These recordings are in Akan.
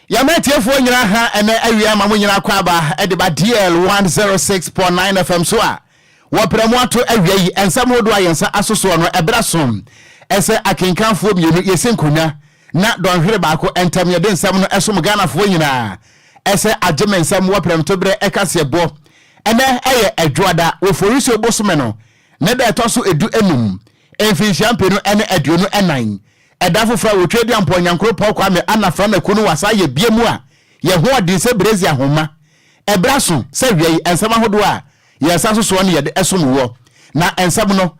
Yametifo nyina ha ene awia ma nyina kwaba e de ba DL 106.9 FM so a wo premo ato awia yi ensam hodo ayensa asoso no ebrasom ese akenkanfo mienu yesenkonya na donhwere baako entam ye de nsam no esom Ghanafo nyina ese ageme nsam wo prem to bre ekase bo ene eye adwoada wo forisi obosome no ne da etoso edu enum enfin champenu ene aduonu enan edafo fra wo twedi ampo nyankro pokwa me anafra na kunu wasa ye biemu a ye ho odi se brezi ahoma ebraso se wiei ensam ahodo a ye saso so ne ye de esom wo na ensam no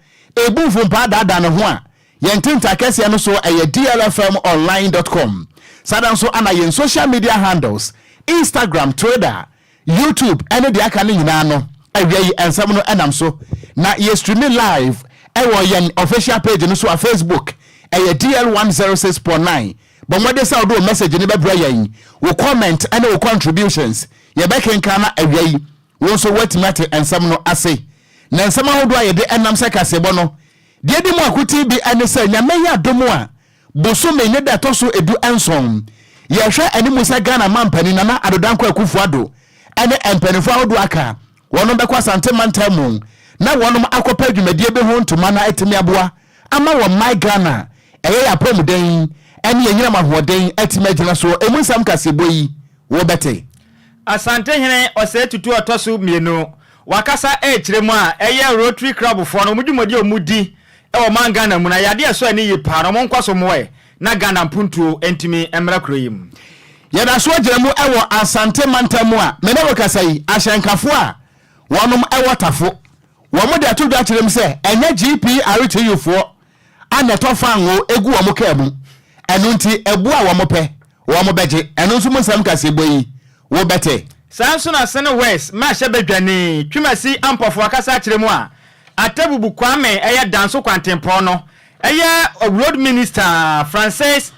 ebunfo mpa dada ne ho a ye ntinta kese no so DLFM online.com sadan so ana ye social media handles Instagram, Twitter, YouTube ene de aka ne nyina no wiei ensam no enam so na ye streaming live ewo ye official page no so a Facebook DL 106.9 but what they say do message ni be bra yan wo comment and wo contributions ye be kenka na awai wo so what matter ensam no ase na ensam ahodo aye de enam se kasebo no de di mu akuti bi ene se nya meya domo a boso me ne da toso edu enson ye hwe animu se Ghana mampani na adodanko akufu ado ene empanifo ahodo aka wono be kwa sante mantamu na wono akopa dwumadie be ho ntoma na etimi aboa ama wo my Ghana ya pomden ene yenyina mahoden atimagina so emunsam kaseboyi wo bete asante hene ose tutu otoso mienu wakasa kiremu a eye Rotary Club fo no mudwumodi omudi e man Ghana mu na yade so ani yipa no monkwaso moe na Ghana mpuntuo entimi emra kroyim yada so giremu ewo asante mantamu a mene wakasai ahyenkafo a wonom ewo tafo wo mo de atodo kiremu se enye GPRTU fo ana tofa ngo egu wo mokamu enu nti ebu a wo mope wo mobeje enu nso musam kaseboyi wo bete Samson asene west ma hye bedwane twimasi ampofo akasa kiremu a atabubu kwame eye danso kwantempo no eye road minister Francis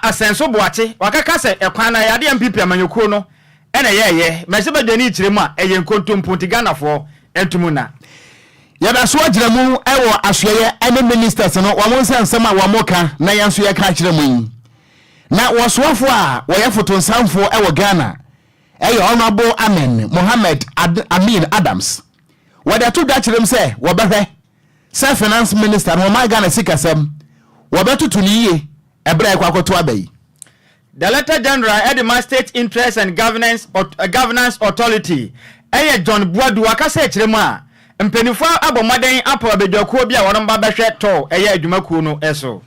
asenso boache wakaka se ekwan na yade MPP amanyoko no ene yeye ma hye bedwane kiremu a eye nkontompo nti Ghanafo entumuna yada so agiremu ewo asoye ene ministers no wo monsa nsema wo moka na yanso ye ka kiremu yi na wosoafo a wo ye foto nsamfo ewo Ghana honorable Amen Mohammed Amin Adams wada to da kirem se wo behwe se finance minister no ma Ghana sikasem wo betutu ni ye ebra e kwakoto abai Director General Edema State Interest and Governance Authority John Buadu akasa kiremu a mpenifo abomaden apo abedwakuo bia wonom ba behwe to eye adwumakuo no eso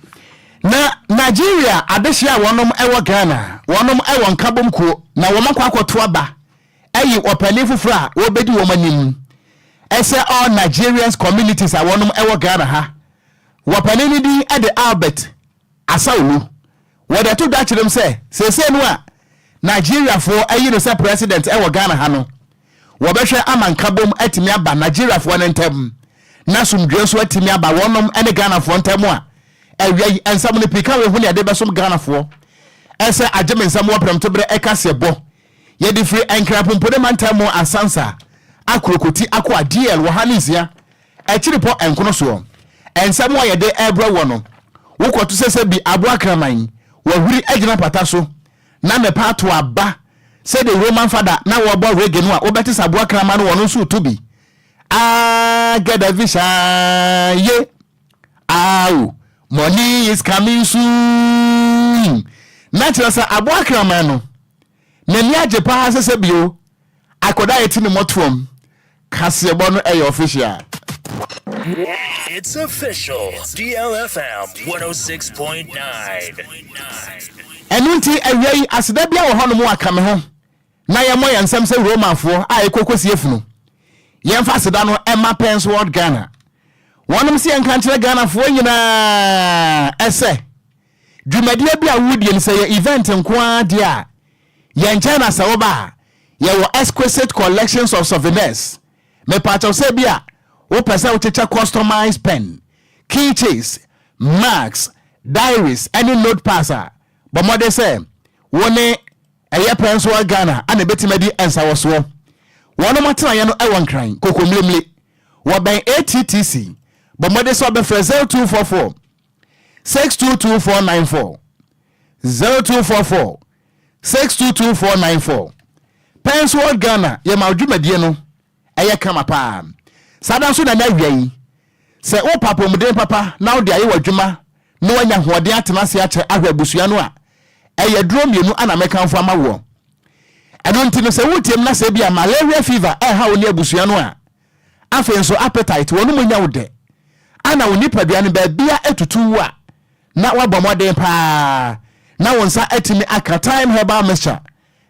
na Nigeria adehia wonom ewo Ghana wonom ewo nkabomkuo na womakwa akoto aba eyi opanifu fra wo bedi wo manim ese all Nigerians communities a wonom ewo Ghana ha wopanini di ede Albert Asaulu wada to da kirem se no a Nigeria fo eyi no se president ewo Ghana ha no wobehwe amankabom atimi aba Nigeria fo nentem na sumdwe so atimi aba wonom ene Ghana fo ntem a awia ensam ne pika we hu ne ade besom Ghana fo ese ageme ensam wo prem to bre ekase bo ye di free enkrapompo de mantam asansa akrokoti akwa DL wo hanisia ekiripo enkono so ensam wo ye de ebra wo no wo kwoto sese bi abo akraman wo huri agina pata so na me pa to aba say the Roman father na wo bo rege no a obeti saboa krama no wono so to bi get a vision ye money is coming soon natural sa aboa krama no na ni age pa sese bio akoda eti ni motrom kasebo no e official. It's official. DLFM 106.9. Enunti awei aseda bia wo hono mu aka me ho na ye moya nsam se Romanfo a ekokosi efunu ye mfa aseda no Emma Pence World Ghana wonom se enka nkire Ghanafo nyina ese dwumadie bia wudie ni se ye event nkoa dia ye nchana sawoba ye wo exquisite collections of souvenirs me pacho se bia wo pesa wo checha customized pen keychains marks diaries any note passer but mother say woni eye Prince wa Ghana ana betimadi ensa woso wono matena ye no e won kran kokomlemle wo ben ATTC but mother say be 0244 622494 622494 Pensword Ghana ye ma dwumadie no eye kama pa sada so na na wiai se wo papa muden papa na wo de aye wadwuma no wanya hoɔden atena se akyɛ ahwɛ abusua no a eye duro mienu ana mekanfo ama wo ɛno nti no se wotiem na se bia malaria fever ha wo ne abusua no a afen so appetite wo no munya wo de ana wo nipadua no ba bia etutu wo a na wabɔmɔden pa na wonsa atimi aka time herbal mixture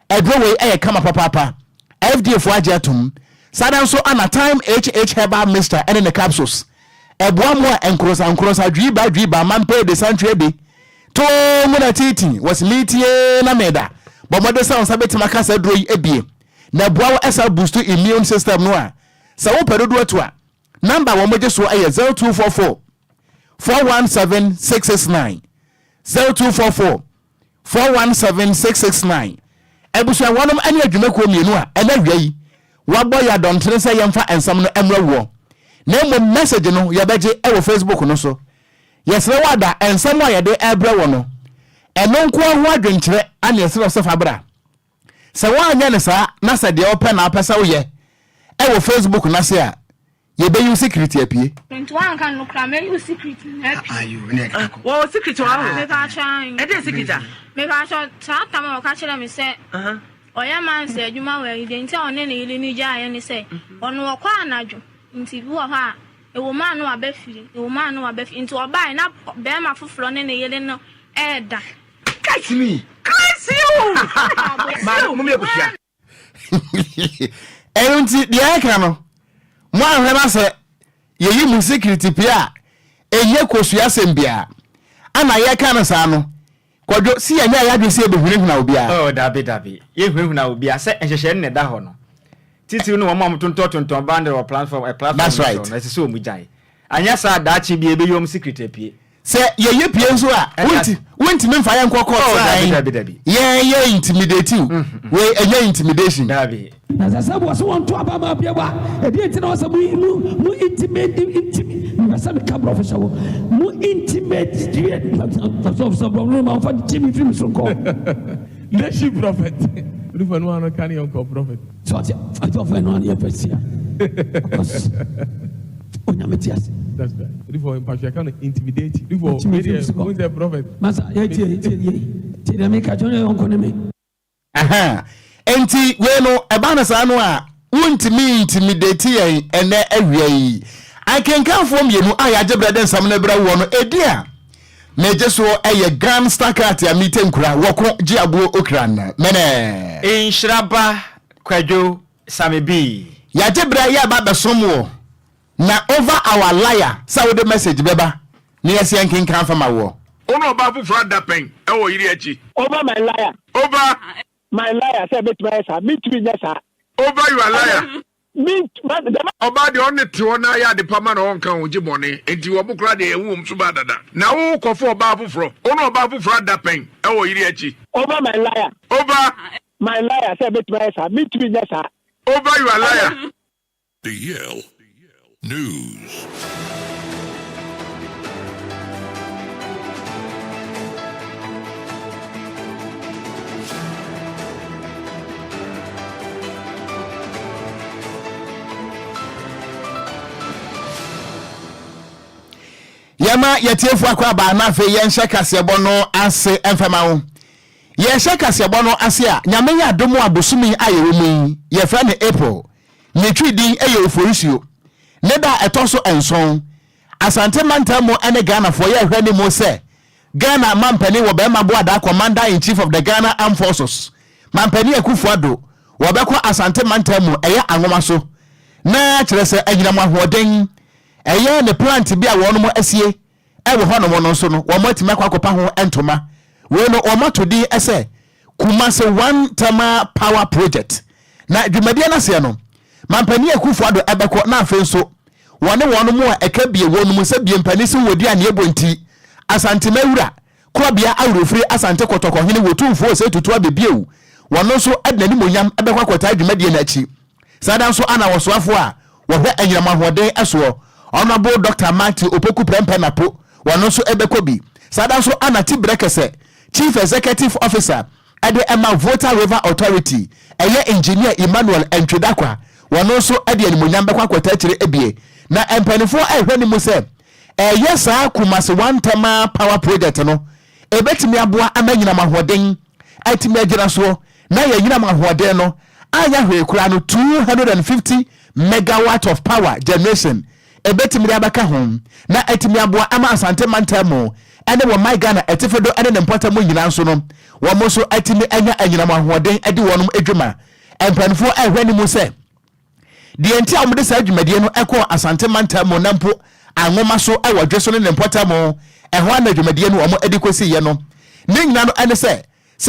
edrowe kama papa FDA fo agye atum sada nso ana time HH herbal mixture ene ne capsules eboa mo enkrosa dwiba mampe de santwe bi to ngona titi was litie na meda bomode sa wonsa betima kasa dro yi ebie na eboa wo esa boost immune system no a sa wo pedodo to a number wo moje so 0244 417669 0244 417669 ebusua wonom ane adwumako mienu a ena wiai wabo ya dontre se yemfa ensam no emra wo na mo message no yabeje e Facebook no so yesre wada ensam a yede ebra wo no eno nko ho adwenkyere ane yesre so fabra se wanya ne sa na se de open na apesa wo ye e Facebook na se a yebe yu secret apie ntuan kan no kra me yu secret ayo ne wo secret wa me ka chan e dey secret me ka chan ta ma ka chere me se oya man se adwuma wa ide nti one ne ile ni ja ye ne se ono wo kwa anadwo nti bi wo ha e wo man no abafiri nti obai na be ma foforo ne ile no e da catch me you ma mo me busia nti de aka no mo ahwema se yeyi mu security pia enye kosua sembia ana ye kan sa no Kwadwo si anya ya de se behunehuna obia oh dabi ye hunehuna obia se enhehye ne da ho no titi no mo tonton band or platform that's right no se so mu jan anya sa daachi bi ebeyom secret apie se ye pie nso a wonti memfa ye nkokọ dabi ye intimidate you we enye intimidation dabi na sababu wase wonto abama bia ba e bi ntina wase mu intimate na sabe ka professor mu intimate so problem ma fa timi film so ko leadership prophet do no an kan yon ko prophet so I don't know any person onyametias that's right before in pastor can intimidate before who is the prophet masa ye me ka jone yon ko ne me enti we no eba na sa no a wontimi intimidate yen ene awiai akenkanfo mienu ayaje brade nsam na bra wo no edia meje so eye grand stakat ya mitenkura Okogyeabour Ocran mene Nhyiraba Kwadwo Sammy B yaje bra ya ba besomo na over our liar sa wo the message beba na yesi ankenkan fa ma wo ono ba fu frada pen e wo yiri achi over my liar say bet my sa me to be sa over your liar me oba de on te wona ya de pama na won kan oji bone enti wo bukra de ewum so ba dada na wo kofo oba fufro ono oba fufro da pen e wo yiri achi over my liar say bet my sa me to be sa over your liar DL News. Yama yetiefu akwa ba na fe yenhye kasebo no ase emfema wo yenhye kasebo no ase a nyame ya domo abosumi ayewo mu ye fra ne April ne twidi eye oforisio ne da etoso enson asante mantamo ene Ghana fo ye hwani mo se Ghana mampani wo be mabo ada commander in chief of the Ghana Armed Forces mampani Akufo-Addo wo be kwa asante mantamo eye anwoma so na kire se anyinam ahoden eye ne plant bia wono mo asie ewe hono mo no so no wo matima kwakopa ho entoma we no o matodi ese Kumase one tama power project na dwumadie na se no mampani Akufo-Addo ebeko na afenso wone wono mo eka bie wono mo se bie mpani se wodi ane ebonti asante mawura krobia awurofri asante kotoko hene wotumfo se tutu abebieu wono so adnani monyam ebekwa kwata dwumadie na achi sada nso ana wosoafo a wo hwe anyirama hoden eso Honorable Dr. Matthew Opoku Prempenapo wono so ebekobi sada nso ana Tibrekese Chief Executive Officer ade ema Volta River Authority eye engineer Emmanuel Ntwedakwa wono so ade animonyam bekwa kwata kire ebie na empanifo ehwe ni mu se yes Kumasi one tema power project no ebetimi aboa amanyina mahoden atimi agira so na yanyina mahoden no anya hwe kura no 250 megawatt of power generation ebetimi abaka hom na atimi aboa ama Asante Mantamo ene wo my Ghana etifedo ene ne mpota mu nyina nso no wo mo so atimi anya anyina mahoden edi wonum edwuma empanifo ehwe ni mu se de enti amde sa adwumadie no ekọ Asante Mantamo nampo angoma so ewo dweso ne mpotamo eho anadwumadie no omo edikosi ye no ne nyina no ene se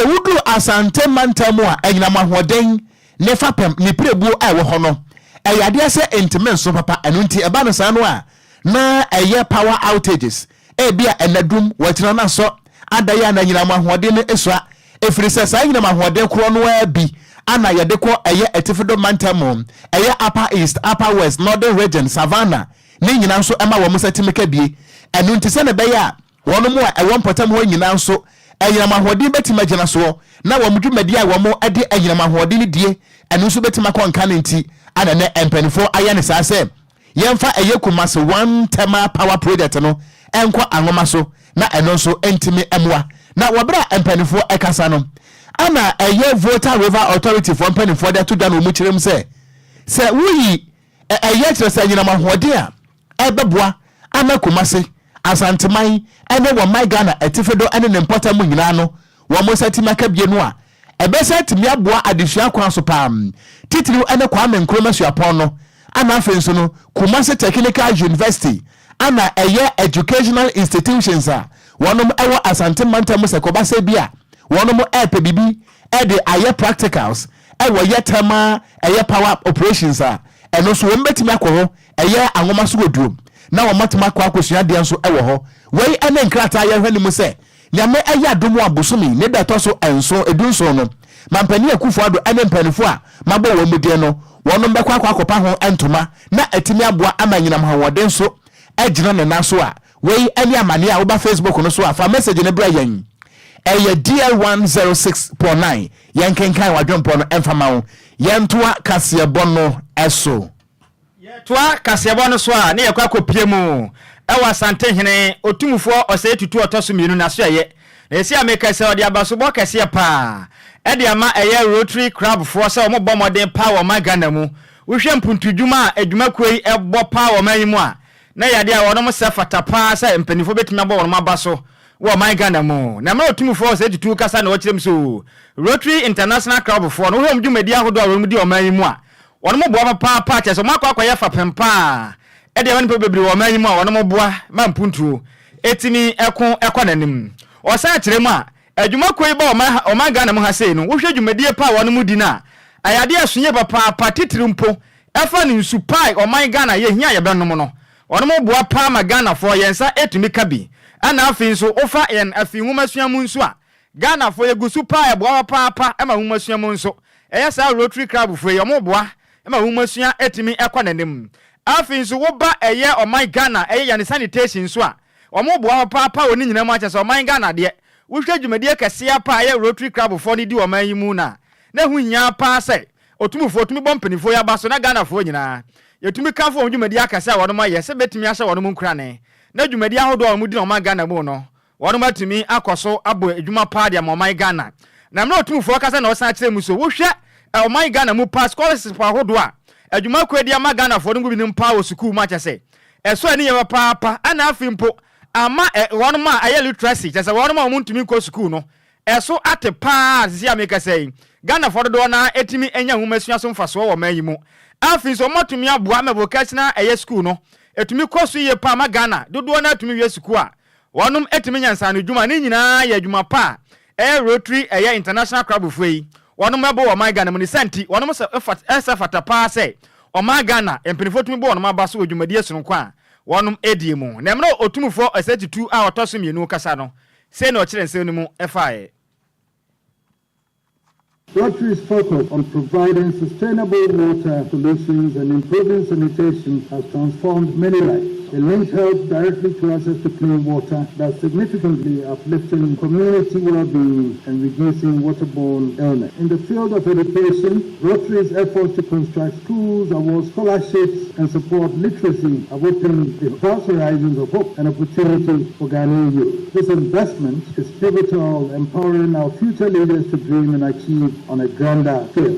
wudu Asante Mantamo a enyina mahoden ne fapem ne prebu ewo ho no eyade se intimen so papa enu nti eba no sa no a na eye power outages bia enadum watira na so adaya na nyina mahoden ne esua efiri se sa nyina mahoden kro no abi ana yedeko eye etifedo Mantamo eye upper east upper west northern region savannah ni nyina nso ema wo musatimeka bie enu ntise ne beya wono mu a ewo mpotam ho nyina nso enyina mahodin betima gina so na wo mudwumadi a wo mo ade enyina mahodin die enu nso betima konka ne nti ana ne empanifo aya ne sase yemfa eye Kumasi one tema power project no enko angoma so na enu nso entimi emwa na wobra empanifo ekasa no ana eye Volta River Authority for empanifo de to da no mu kirem se wuyi eye kire se enyina mahodin a ebeboa ama Kumasi Asanteman ene wo my Ghana etifedo ene ne mpota mu nyina no wo mo satima kabie no a ebesa timi aboa adesua kwan so pam titiri ene Kwame Nkrumah suapon no ana afenso no Kumasi Technical University ana eye educational institutions a wonom ewo Asante Mantamo sekobase bia wonom epe bibi de aye practicals ewo ye tema eye power operations a eno so wo mbetimi akwo eye angoma so goduro na wo matema kwa akosua de nso ewo ho wei ene nkrata ye hwani mu se nyame eye adomu abosomi ne da to so enso edunso no mampani akufo ado ene mpanifo a mabo wo mudie no wono mbekwa akopa ho entoma na atimi aboa amanyina mhawoden so agina ne naso a wei ene amane a wo ba Facebook no so afa message ne bra yen eye DL106.9 yenkenkan wadwompo no emfama wo yentoa kasebo no eso toa kasebo no so a ne yakwa kopie mu ewa Asante hene otumufo ose tutu otoso mienu na so ye na esi ameka se odi abasobo kase pa ede ama eye Rotary Club for se omo bomodin power ma Ghana mu wohwe mpuntudwuma adwuma kuei ebo power ma yimu a na yade a wono mo se fata pa se mpanifo betumi abo wono mabaso wo ma Ghana mu na me otumufo ose tutu kasa na okirem so Rotary International Club for no hwe mdwumadi ahodo a wo mudi o ma yimu a wono mo boa papa pa che so makwa ya fa pempa e de wani pe bebiri wo manyi mu a wono mo boa mampuntuo etimi ekwa nanim o sa kire mu a adwuma koi ba o ma Ghana mu ha sei no wo hwe dwumadie pa wono mu di na ayade asunye papa titiri mpo efa ni nsu pai o ma Ghana ye hia ye benom no wono mo boa pa ma Ghana fo yensa etumi kabi ana afi nso ofa en afi humasua mu nso a Ghana fo ye gusu pai boa papa ema humasua mu nso eyesa Rotary Club fo ye mo boa ema humasua etimi ekwa nanim afin so wo ba eye o my Ghana eye ya sanitation so a omo boa papa oni nyina mu ache so o my Ghana de wo hwa dwumadie kase apa eye Rotary Club for ni di o man yimu na hu nya pa se otumufo otumi bompanifo ya ba so na Ghana fo nyina yetumi ka fo dwumadie akase a wono ma ye se betumi ahye wono mu nkra ne na dwumadie ahodo o mu di no ma Ghana mu no wono matumi akoso abo adwuma pa dia mo my Ghana na mna otumufo akase na o san kire mu so wo hwa o my Ghana mu pa scholarship ahodo a adwuma kwedi ama Ghana fo ngo bi nimpa wo school ma chese eso ani ye papa ana afimpo ama wono ma aye literacy chese wono ma omuntumi ko school no eso ate pa sisi ameka sei Ghana fo do na etimi enya humasua so mfaso wo man yimu afin so motumi aboa me vocational aye school no etumi koso ye pa ma Ghana dodo na etumi wie school a wonom etimi nyansa no dwuma ni nyina ye dwuma pa Rotary aye International Club fo yi wonom ebo wo man Ghana mu ni senti wonom se fata pa se o ma Ghana empenifo tumi bo wonom abaso odwumadie so kwa wonom edie mu na mno otumufo asetitu a otoso mienu kasa no se na o kire nse no mu efae. Rotary is focused on providing sustainable water solutions and improving sanitation has transformed many lives. It links health directly to access to clean water, thus significantly uplifting community well-being and reducing waterborne illness. In the field of education, Rotary's efforts to construct schools, award scholarships, and support literacy have opened the vast horizons of hope and opportunity for Ghanaian youth. This investment is pivotal, empowering our future leaders to dream and achieve on a grander scale.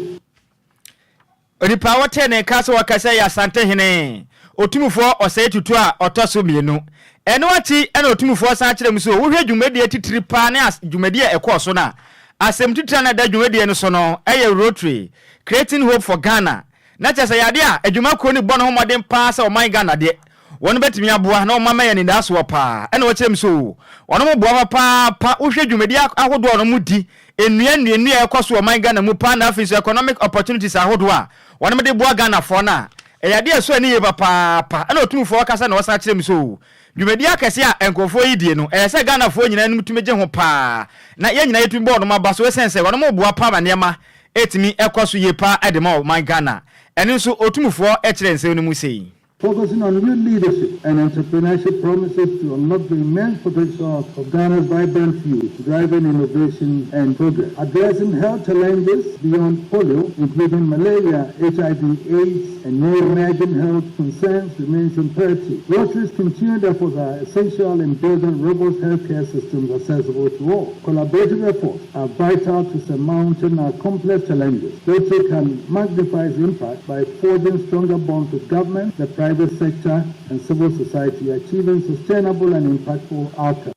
Onipa watene kaso wakasa ya sante hene otumufo osai tutu a otoso mienu eno ati ena otumufo san kire muso wo hwe dwumadi atitiri pa ne dwumadi ekoso na asem titira na da dwumadi no so no eye Rotary creating hope for Ghana na chese yade a adwuma ko ni bono homodin pa sa o man Ghana de wonu betimi aboa na o mama ya ni daso pa ena wo kire muso wonu mo boa pa wo hwe dwumadi ahodo no mudi enua ekoso o man Ghana mu pa na afis economic opportunities ahodo a wonu me de boa Ghana for na eyade so ani ye papa ena otumufo wakasa na wasa kire muso dwumadi akese a enkofo yidie no se Ghana fo nyina num tumeje ho pa na ye nyina yetu board no mabaso sense wono mo boa pa manema etimi ekoso ye pa edema my Ghana eni nso otumufo kire nse no mu sei. Focusing on youth leadership and entrepreneurship promises to unlock the immense potential of Ghana's vibrant youth, driving innovation and progress. Addressing health challenges beyond polio, including malaria, HIV/AIDS, and new emerging health concerns remains imperative. Rotary's continued efforts are essential in building robust healthcare systems accessible to all. Collaborative efforts are vital to surmounting our complex challenges. Rotary can magnify its impact by forging stronger bonds with government, the private sector, and civil society, achieving sustainable and impactful outcomes.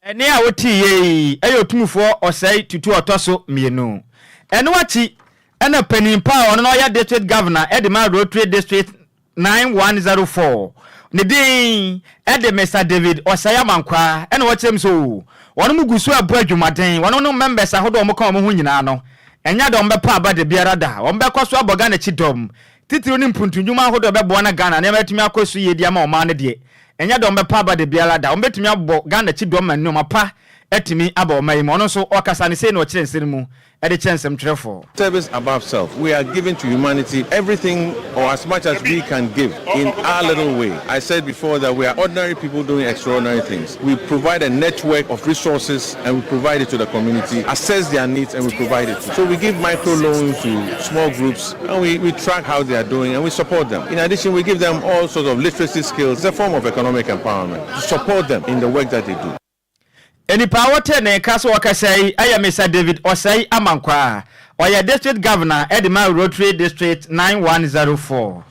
Ene a woti ye ayo tumufo osai tutu otoso mienu ene wati ene panimpa ono no ya district governor Edema Rotary district 9104 ne din ede Mr David Osaya Mankwa ene watem so wono mugusu abu adwumaden wono no members ahodo mo kan mo ho nyina no enya de ombe pa abade biara da ombe kwaso aboga na chidom titiri ni mpuntunjuma ahodo bebo na Ghana na metumi akosu ye dia ma o ma ne de enya de ombe pa abade biara da ombetumi abo Ghana chidom ma no mapa etimi aba o mai mo no so okasa ne sei na o kire nsem mu Service above self. We are giving to humanity everything or as much as we can give in our little way. I said before that we are ordinary people doing extraordinary things. We provide a network of resources and we provide it to the community, assess their needs and we provide it. So we give micro loans to small groups and we track how they are doing and we support them. In addition, we give them all sorts of literacy skills. It's a form of economic empowerment to support them in the work that they do. Any power ten kaso wakasai aya Mr David Osai Amankwa oya district governor Edema Rotary district 9104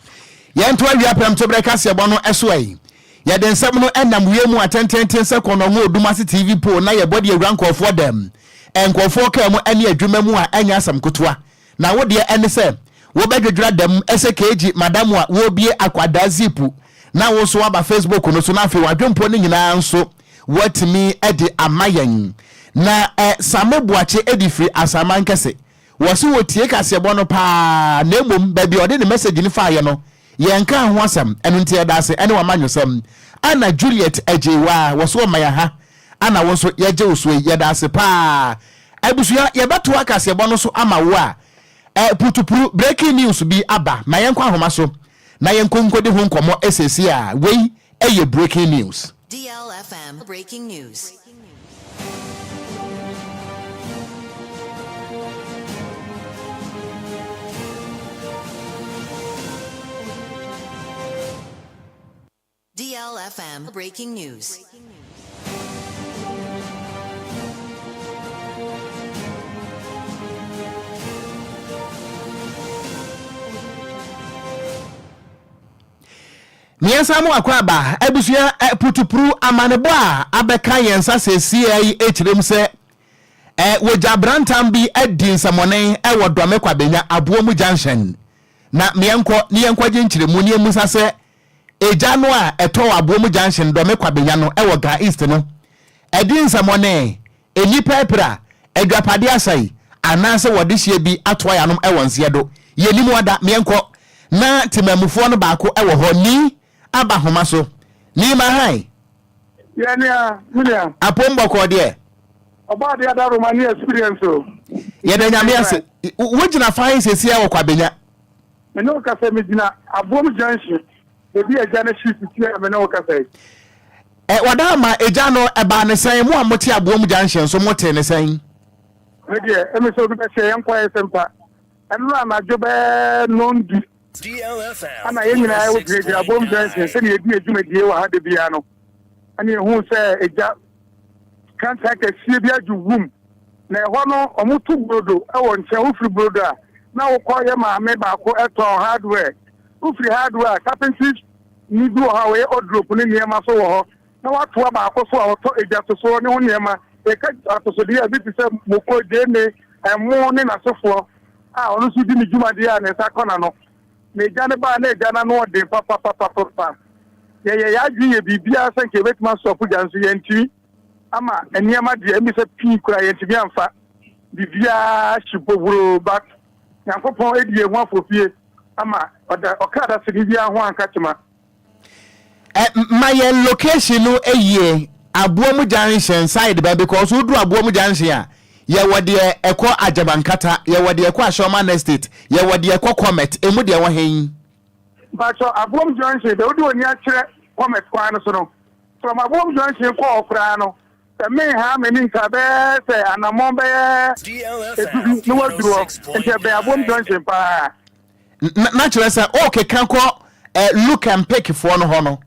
yento awia pem to breka se bono esoi ye den nsem no enam wiemu atententen se kono ho odumase TV po na ye body awranko for them enkofo ka mu ane adwuma mu a anya asam kotoa na wo de ene se wo bedwedwra dem ese keji madam a wo bie akwada zipu na wo so aba Facebook no so na afi wadwempo ni nyina nso what me edi amayen na samebuache edi free asaman kese wosi wotie kase bono pa na emom ba bi ode ne message ni fa ye no ye nka ho asam enu ntie da ase ene wa manyosam ana Juliet ejewa woso maya ha ana woso ye je oso ye da ase pa abusuya ye beto akase bono so ama wo a putupuru breaking news bi aba ma ye nkwa ahoma so na ye nkonkodi ho nkomo esesi a wei eye breaking news. DLFM breaking news. DLFM breaking news. Miensamu akwaba ebusuya putupuru amanebo a abeka yensa sesi echirem se woja brantam bi edin samone wodome kwabenya abuomu junction na mienko jinchiremu ni emusa se eja no a eto abuomu junction dome kwabenya no ewo ga east no edin samone enipa epra edwapade asai anase wodehye bi atoya no ewonse do yenimu ada mienko na timamufo no baako ewo ho ni aba homa so ni ma hai yenia William apombo ko de oba de ada Romania experience o ye de nyame ase wogina fine sesi a wo kwabenya me no ka se me gina abom junction ebi agya na shi titi ame na okasa wadama agya no eba ne san mu amote abomu junction so mote ne san emi so bi se Enquires sempa enu na jobe nondi DLFM ana yenyina ayo grade abomu junction se ne ebi adwumadie wa ha de bia no ani hu se agya contract sie bi aju room na ho no omutu brodo e nche ufri brodo a na wo ko ye ma me ba ko eto hardware ufri hardware carpentry ni do ha we odrop ni niema so wo ho na watoa ba ko so a to agya so ne ho niema e ka atoso dia bi se moko de ne emo ne na sofo a onu su di ni juma dia ne sa kona no ne gya ne ba ne gya na no de papa ye ya dwi ye bibia se nke betuma so fu jansu ye nti ama eniema de emi se pin kura ye nti amfa bibia shipoburo back yankopon edie ho afofie ama okada se bibia ho ankachima my location no eye Abomu junction side ba because we do Abomu junction a ye wode ekọ Ajabankata ye wode ekọ Ashoman estate ye wode ekọ Comet emu de wo hen but Abomu junction de wode oni a kire Comet kwa no so no from Abomu junction ko Okra no the me ha me nka be say anamon be no waduro nke be Abomu junction pa na kire say okay kan ko look and pick for no ho no.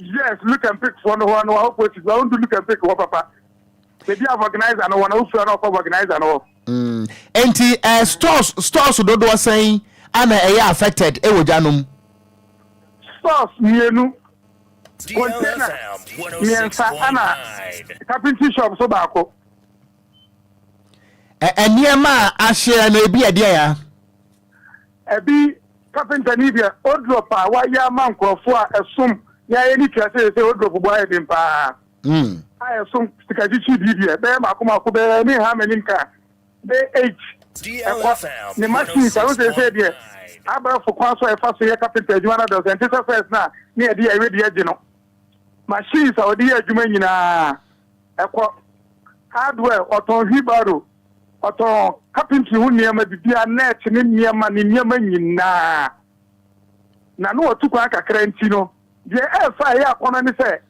Yes, look and pick for no one. I hope it's going to look and pick for papa. Maybe I've organized and I want to organize and all. And stores do do saying I'm affected. Ewojanum. Stores mienu. Container. Miensa ana. Carpentry shop so bako. And niema ashare no ebi ade ya. Ebi carpenter ni bia odropa wa ya man krofo a esum. Ya any class say odropo boy dem pa. I esum tikaji chi bibia be makoma ko be ni ha meninka. Be 8. DLFM. The machine so say there. Abra for kwan so e fa so ye carpenter adwuma na do say ntesa first na ni e dey ready age no. Machine so dey adwuma nyina. Ekọ hardware oton hibaro oton carpentry hu niam bibia net ni niam nyina. Na no otukwa akakra nti no. Je efa ya akona ni se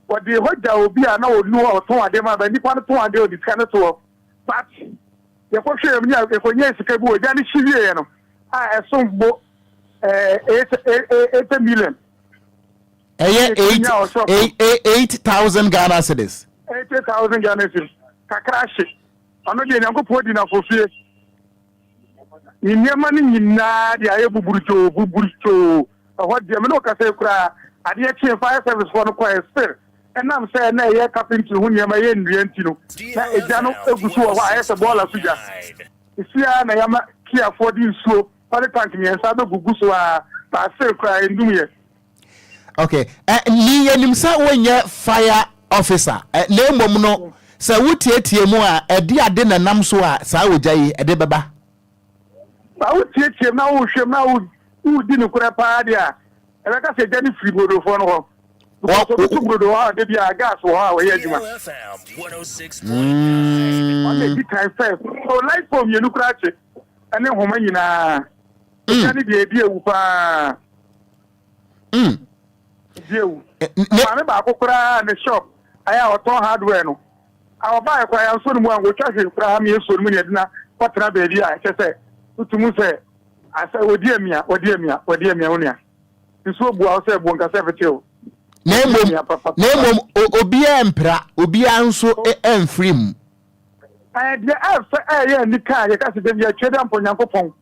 wode hoja obi a na onu oton ade ma ba nipa no ton ade odi kan to but ye ko hwe mi ya ko nye sika bi oja ni hwie no a eso bo 8 million 8,000 Ghana cedis 8,000 Ghana cedis kakra hye ono de nyanko podi na fofie ni nyama ni nyina de aye buburucho ho de me no ka se kura ade achi fire service for no kwa still and I'm saying na ye carpentry hu nyama ye ndue ntino na eja no egusu ho aye se bola suja isia na yama kia for di so pare tank mi ensa be gugusu a ba se kura ndumye. Okay ni yenimsa wonye fire officer na emom no sa wutietie mu a ede ade na nam so a sa wojayi ede beba ba wutietie na wo hwem na wo di no kura pa dia ebe ka se jani free bodo fo no ho so to bodo ha de bia gas wo ha we yaduma on the time first so life from you kura che ene homa nyina jani de ewu pa ewu ma me ba kokura ne shop aya oton hardware no awo ba kwa ya so no mu ango twahwe kura ha me so no mu ne dina potra be dia che se utumu se asa odiamia unia nso bu awse bu nka se feteo Nemo obia empra obia nso enfrim de afa ye ni ka ye ka se de ya tweda mponyankopon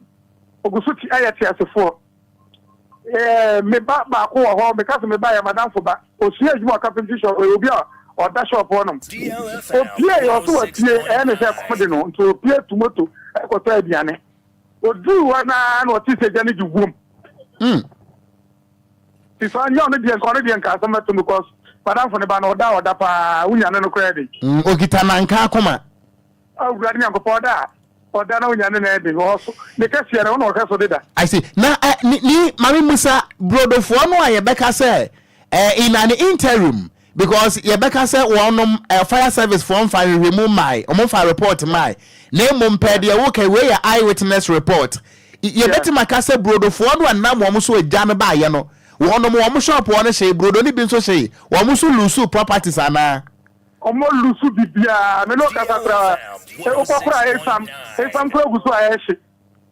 ogusuti ayati asefo me ba ko ho me ka se me ba ya madam fo ba osu ejuma carpentry shop obia o da shop wonom o pie yo so watie ne se ko de no nto pie tomato e ko to abiane odu wana na oti se jani jugum if I know the Korean customer to because madam for the ban order pa unya no credit ogita nanka akoma oh gradi nko poda oda na unya na ebe also the cashier no no so dida I see na ni mami musa brodofo no aye beka say in an interim because ye beka say wonom fire service for fire remove my fire report my name pede wo kai we eyewitness report ye beti makase brodofo no anam wo so agya no ba ye no wɔn shop wɔn hyɛ brodo ni bi nso hyɛ wɔn so lusu properties ana omo lusu bibia me no kasa kra okokora esam kra gusu ayeshi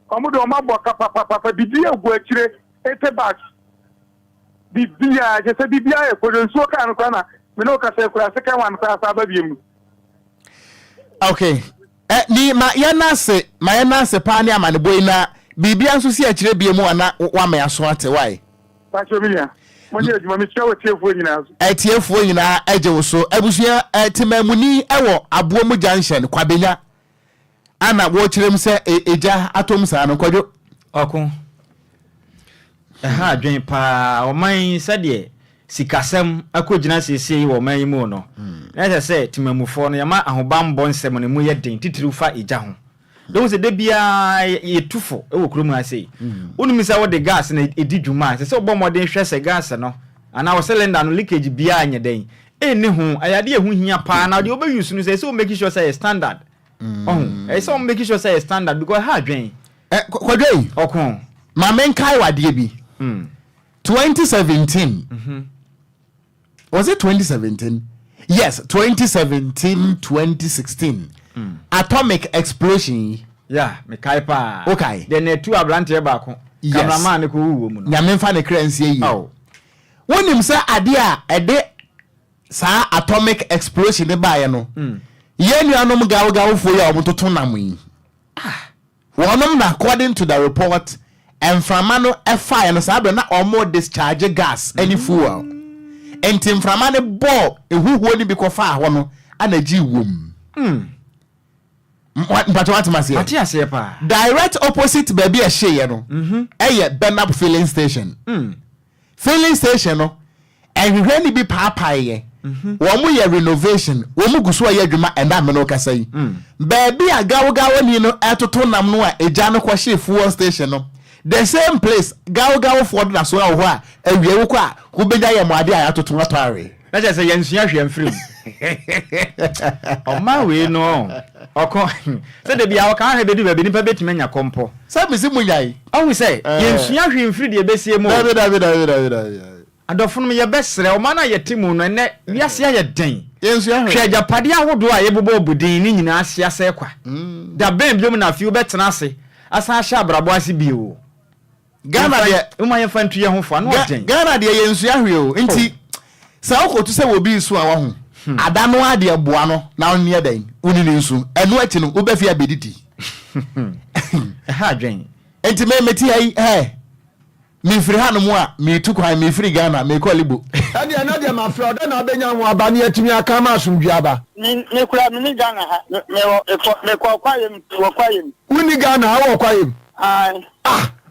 omo de omo boka papa bibia gu akire 80 bucks bibia je se bibia e ko nso kan kwa na me no kasa kra se kan wan kasa ba biem okay ni ma yanase pa ne amane boy na bibia nso si akire biem ana wa ma yaso ate why Pachomilia monye adwuma me kira wetiefuo nyina so etiefuo nyina eje wo so abusua timamuni ewo abomu junction kwabenya ana wo kirem se eja atom sa no kwadwo okun adwen pa oman sade sikasem akogina sese wo man yimu no na se timamufo no yama ahobambo nsem no mu ye den titiri fa eja ho don se de bia yetufo ewo kromu ase unumi se wo de gas na edi dwuma se obomode hwe se gas no ana wo cylinder no leakage bia anye den eni hu ayade ehu hia pa na de obeyusu no se o make sure say standard so o make sure say standard because ha adwen kwadwo okun ma menkai wade bi 2017 was it 2017 yes 2017-2016 atomic explosion yeah me kai pa okay then two ablante ba ko cameraman ko wuwo mu no nya memfa ne kransie yi wonim say ade a ede sa atomic explosion ba ye no ye nuanom gawo ya omototo nam yi wonom na according to the report enframa no fire no sa na omo discharge gas any fuel enti enframa ne bo ehuhuo ni bi ko fa ho no anaji wom direct opposite baby a shey no Bernab filling station filling station no ehwehwe ni bi paapae wo mu ye renovation wo mu guso ye adwuma enda me no kasa yi baby a gawo ni no etoto nam no a eja no kwhye fuel station no the same place gawo for na so ho a awie wo kwa wo benya ye mo ade a atoto watare na je say yensua hwe mfiri o ma we no okon se de bia o kan he bedu baby ni pa betime nya kompo se me si munyai o we say yensua hwe mfiri de besie mu David adofo no ye besre o ma na ye timu no ne wiase ya den yensua hwe hwe japade ahodo a ye bobo obudin ni nyina asia se kwa da ben biom na fi betena ase asa sha brabo ase bio Ghana de uma ye fantu ye ho fa no den Ghana de yensua hwe o nti sa okotu se wo bi su a wo ho adano ade aboa no na onne den unini nsu enu achi no obefi abedidi ha dwen enti me meti ai mi firi hanu a mi tu kwan mi firi Ghana me ko libo ade na de ma fro de na benya ho aba ne atimi aka ma asomduaba ni kura ni Ghana ha me ko kwayem uni Ghana ha wo kwayem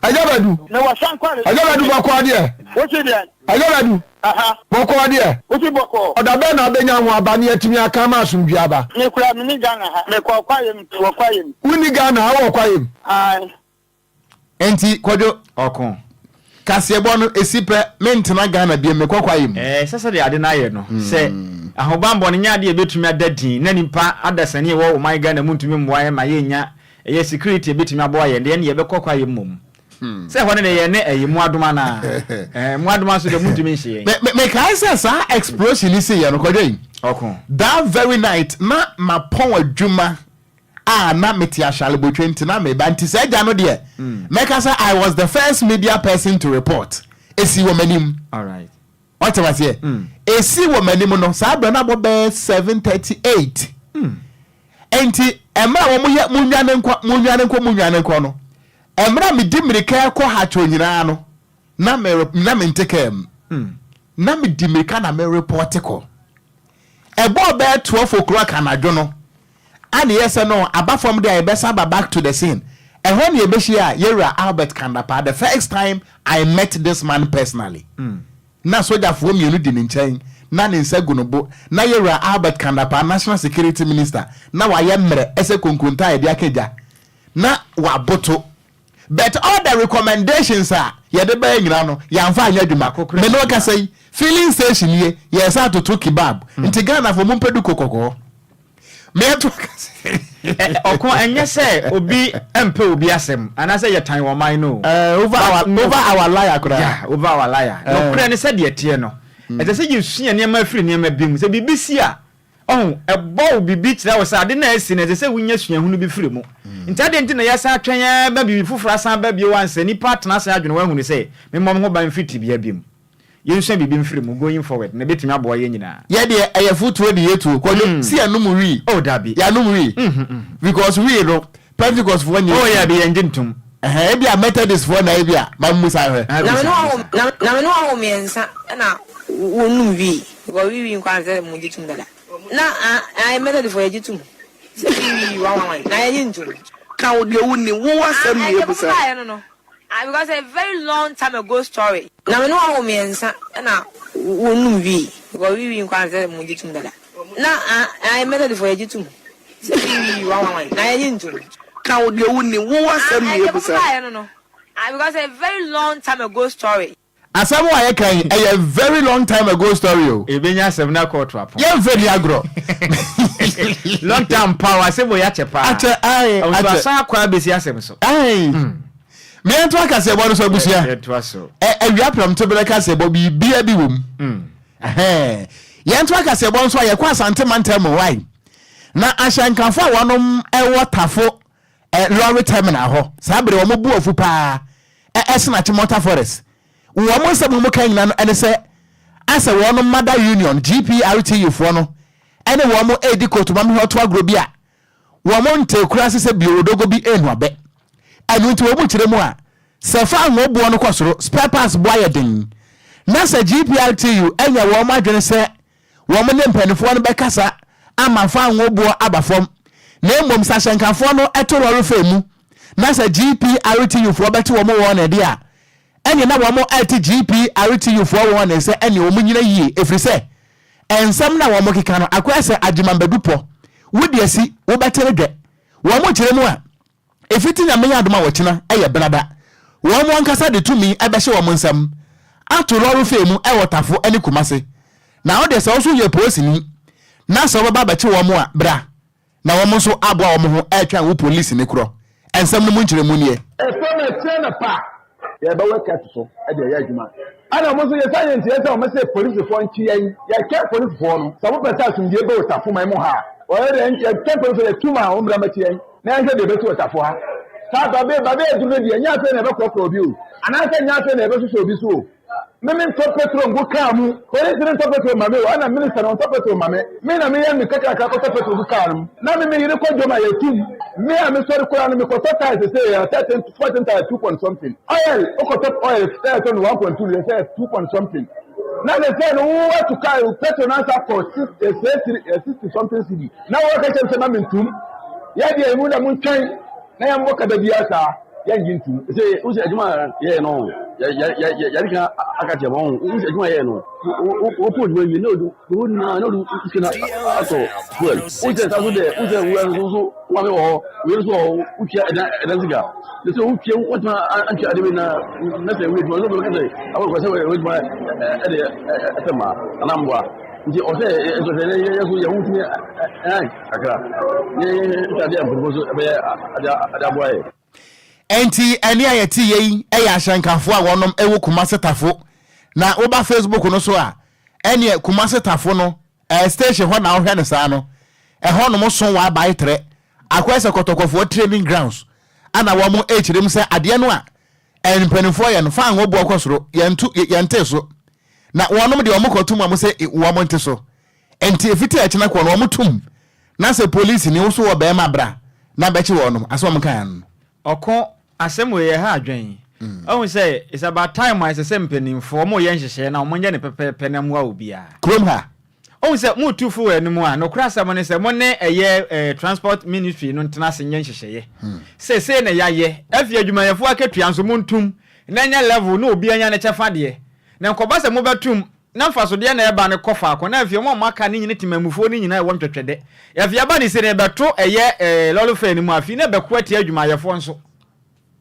Ajabadu na wasan kwale Ajabadu bako ade Ochi dia Ajabadu bako ade Ochi bako odabe na benya ho aba ne atimi aka ma asomduaba ni kura ni Ghana ha me ko kwayem uni Ghana ha wo kwayem enti Kwadwo okon kasebo no esipre mentena Ghana bia me kwakwayem sese de ade na ye no se ahobambo ne nya de betumi adadin na nipa adasane wo o my Ghana muntumi mboa ma ye nya ye security betumi aboa ye de ne ye be kwakwayem mom se hone ne ye ne ayimu adoma na mu adoma so de muntumi nhye me kai say sa explosion is here no Kwadwo okon that very night na mapon adwuma na meti ashale bo 20 na me banti se ja no de make say I was the first media person to report esi wo manim all right what was here esi wo manim no sa bra na bo be 738 enti emra wo munwane nkwa no emra me di mirika ko ha cho nyina no na me ntekem na me di mirika na me report ko ebo be 12 o'clock anadwo no and yes no aba from there besa back to the scene and when you be here Yera Albert Kandapa the first time I met this man personally na soja fo mienu di nchen na ne nsa gunobo na Yera Albert Kandapa national security minister na wa yemre ese konkunta e dia keja na wa boto but all the recommendations are ye de ba nyina no ya mfa anya dwuma me no ka say filling station ye yes to kebab nti Ghana fo mumpedu kokoko me to Okon enye say obi empe obi asem anase ye tan wo man no over our liar kura yeah over our liar no kura ne say de tie no e say you sua ne ma afiri ne ma bim say bibisi a ebo bibi kira wo say ade na asi ne say wunya sua hunu bi firi mu ntade nti na yasa atwen ba bibi fufura san ba bi wanse ni partner say adwene wa hunu say me mom ho ban fiti bia bim yenhwe bibi mfiri mu going forward na betimi abo ye nyina ye de eye futu de yetu ko si anum wi dabi ya anum wi because we no Pentecost for one yeah be engine tum e bia Methodist for na e bia ma musa hwe na me no ho miensa na wonu wi ko wi nkwa se mu jitum dada na I Methodist for jitum se wi wa na ye ntum ka wo de woni wo wasam ye busa no because a very long time ago story na me no ho miensa na wonu wi ko wi nkwa se mu jitum dada na I Methodist for jitum se wi wa na ye ntum ka wo de woni wo wasam ye busa no because a very long time ago story Asamu aye kan a very long time ago story o ebenya asem na court rap ye very agro long time power asemo ya chepa ate ai ate sa kwa besi asem so ai me ento aka se bo no so busia ento so awia pram to bele ka se bo bi bia bi wom ye ento aka se bo so ye kwa asante mantem why na ahyankafo a wonom ewo tafo lorry terminal ho sabre wo mo bu ofu pa esna chimota forest wo mo se mo kan na ene se asa wonom mother union GPRTU fo no ene wo mo edikoto ma me hoto agro bi a wo mo nte kura se bi odogo bi enu abe anu nti wo mo kire mu a se fa ngo bo no kwosoro spare parts bo ayedin na se GPRTU enya wo mo adwene se wo mo ne mpanifo no be kasa ama fa ngo bo abafom na emom sa hyenkafo no etoro rufa mu na se GPRTU fo beti wo mo wo na de a ene na wo mo GPRTU fo wo na se ene wo mo nyina yie efri se ensam na wo mo keka no akwa se agimambedupo wodi asi wo betere de wo mo kire mu a efiti na me yadoma wo kina eye benada wo mo nkasa de tumi ebehye wo mo nsam atoro rufa mu e wotafo ene kumase na wo de se wo so ye posini na so baba beche wo mo a bra na wo mo so aboa wo mo ho etwa wo police ne kro ensam no mo nkire mu nie efema tena pa ya ba waka to e de ya adwuma ana mo so ye science ye say mo say police for nchi yen ya ke police for no so mo pesa asumdie be otafo man mo ha o ye de ke police le tuma o mbra ma ti yen na nje de be to otafo ha sa ba be adwuma de nya fe na be kokro obi o ana se nya fe na be so obi so mimi top petrol go kamu police ni top petrol mame wa na minister on top petrol mame me na me yan mi kaka ka top petrol go kamu na me yire ko joma ye tum me am sorry ko na me ko top tire say 14 tire 2 point something oil o ko top oil tire 1.2 they say 2 point something na they say no what to carry petrol na sa for 60 something cedi na wo ka say na me tum ya de mu na mun twan na ya mo ka da biya sa yan gintu say o se aduma ye no ya rika aka ce ba un se juma ye no o po juma ye no do na no do iskina ato well o se ta so de o se wo wa me wo so o ti edan ziga de so o ti o ta an ti ademi na se we juma no do ka se awo ko se we juma de atama anambwa nti o se so se ye so ye wuti akra ni ta de ambo so be ada boye enti eni ayeti yi eya ahyankafo a wonom ewo kumase tafo na oba Facebook no so a eni kumase tafo no station ho na ohwe ne sa no ho no mo so wa bai tre akwese kotokofo training grounds ana wo mo echirem se ade no a enpanifo ye no fa ngo bo okosoro yente so na wonom de wo kotum am se wo mo nte so enti efiti akina ko no wo mutum na se police ni wo so wo be ma bra na bechi wonom aso mo kan Okon asemo ye ha adwen ohun say it's about time I say mpanimfo mo ye nhyehyɛ na mo nye ne pepepe na mo a obia krom ha ohun say mo tufu we no mo a no kra asemo ne say mo ne eye transport ministry no ntena se nye nhyehyɛ say na yaye afia adwumayefo akatua nso mo ntum na nya level na obia nya ne kyɛfa de na nkoba se mo betum na mfaso de na eba ne kofa akọ na afia mo maka ne nyine timamufo ne nyina e won twetwede afia ba ne se ne beto eye lolofa ni mo afi na be ko atia adwumayefo nso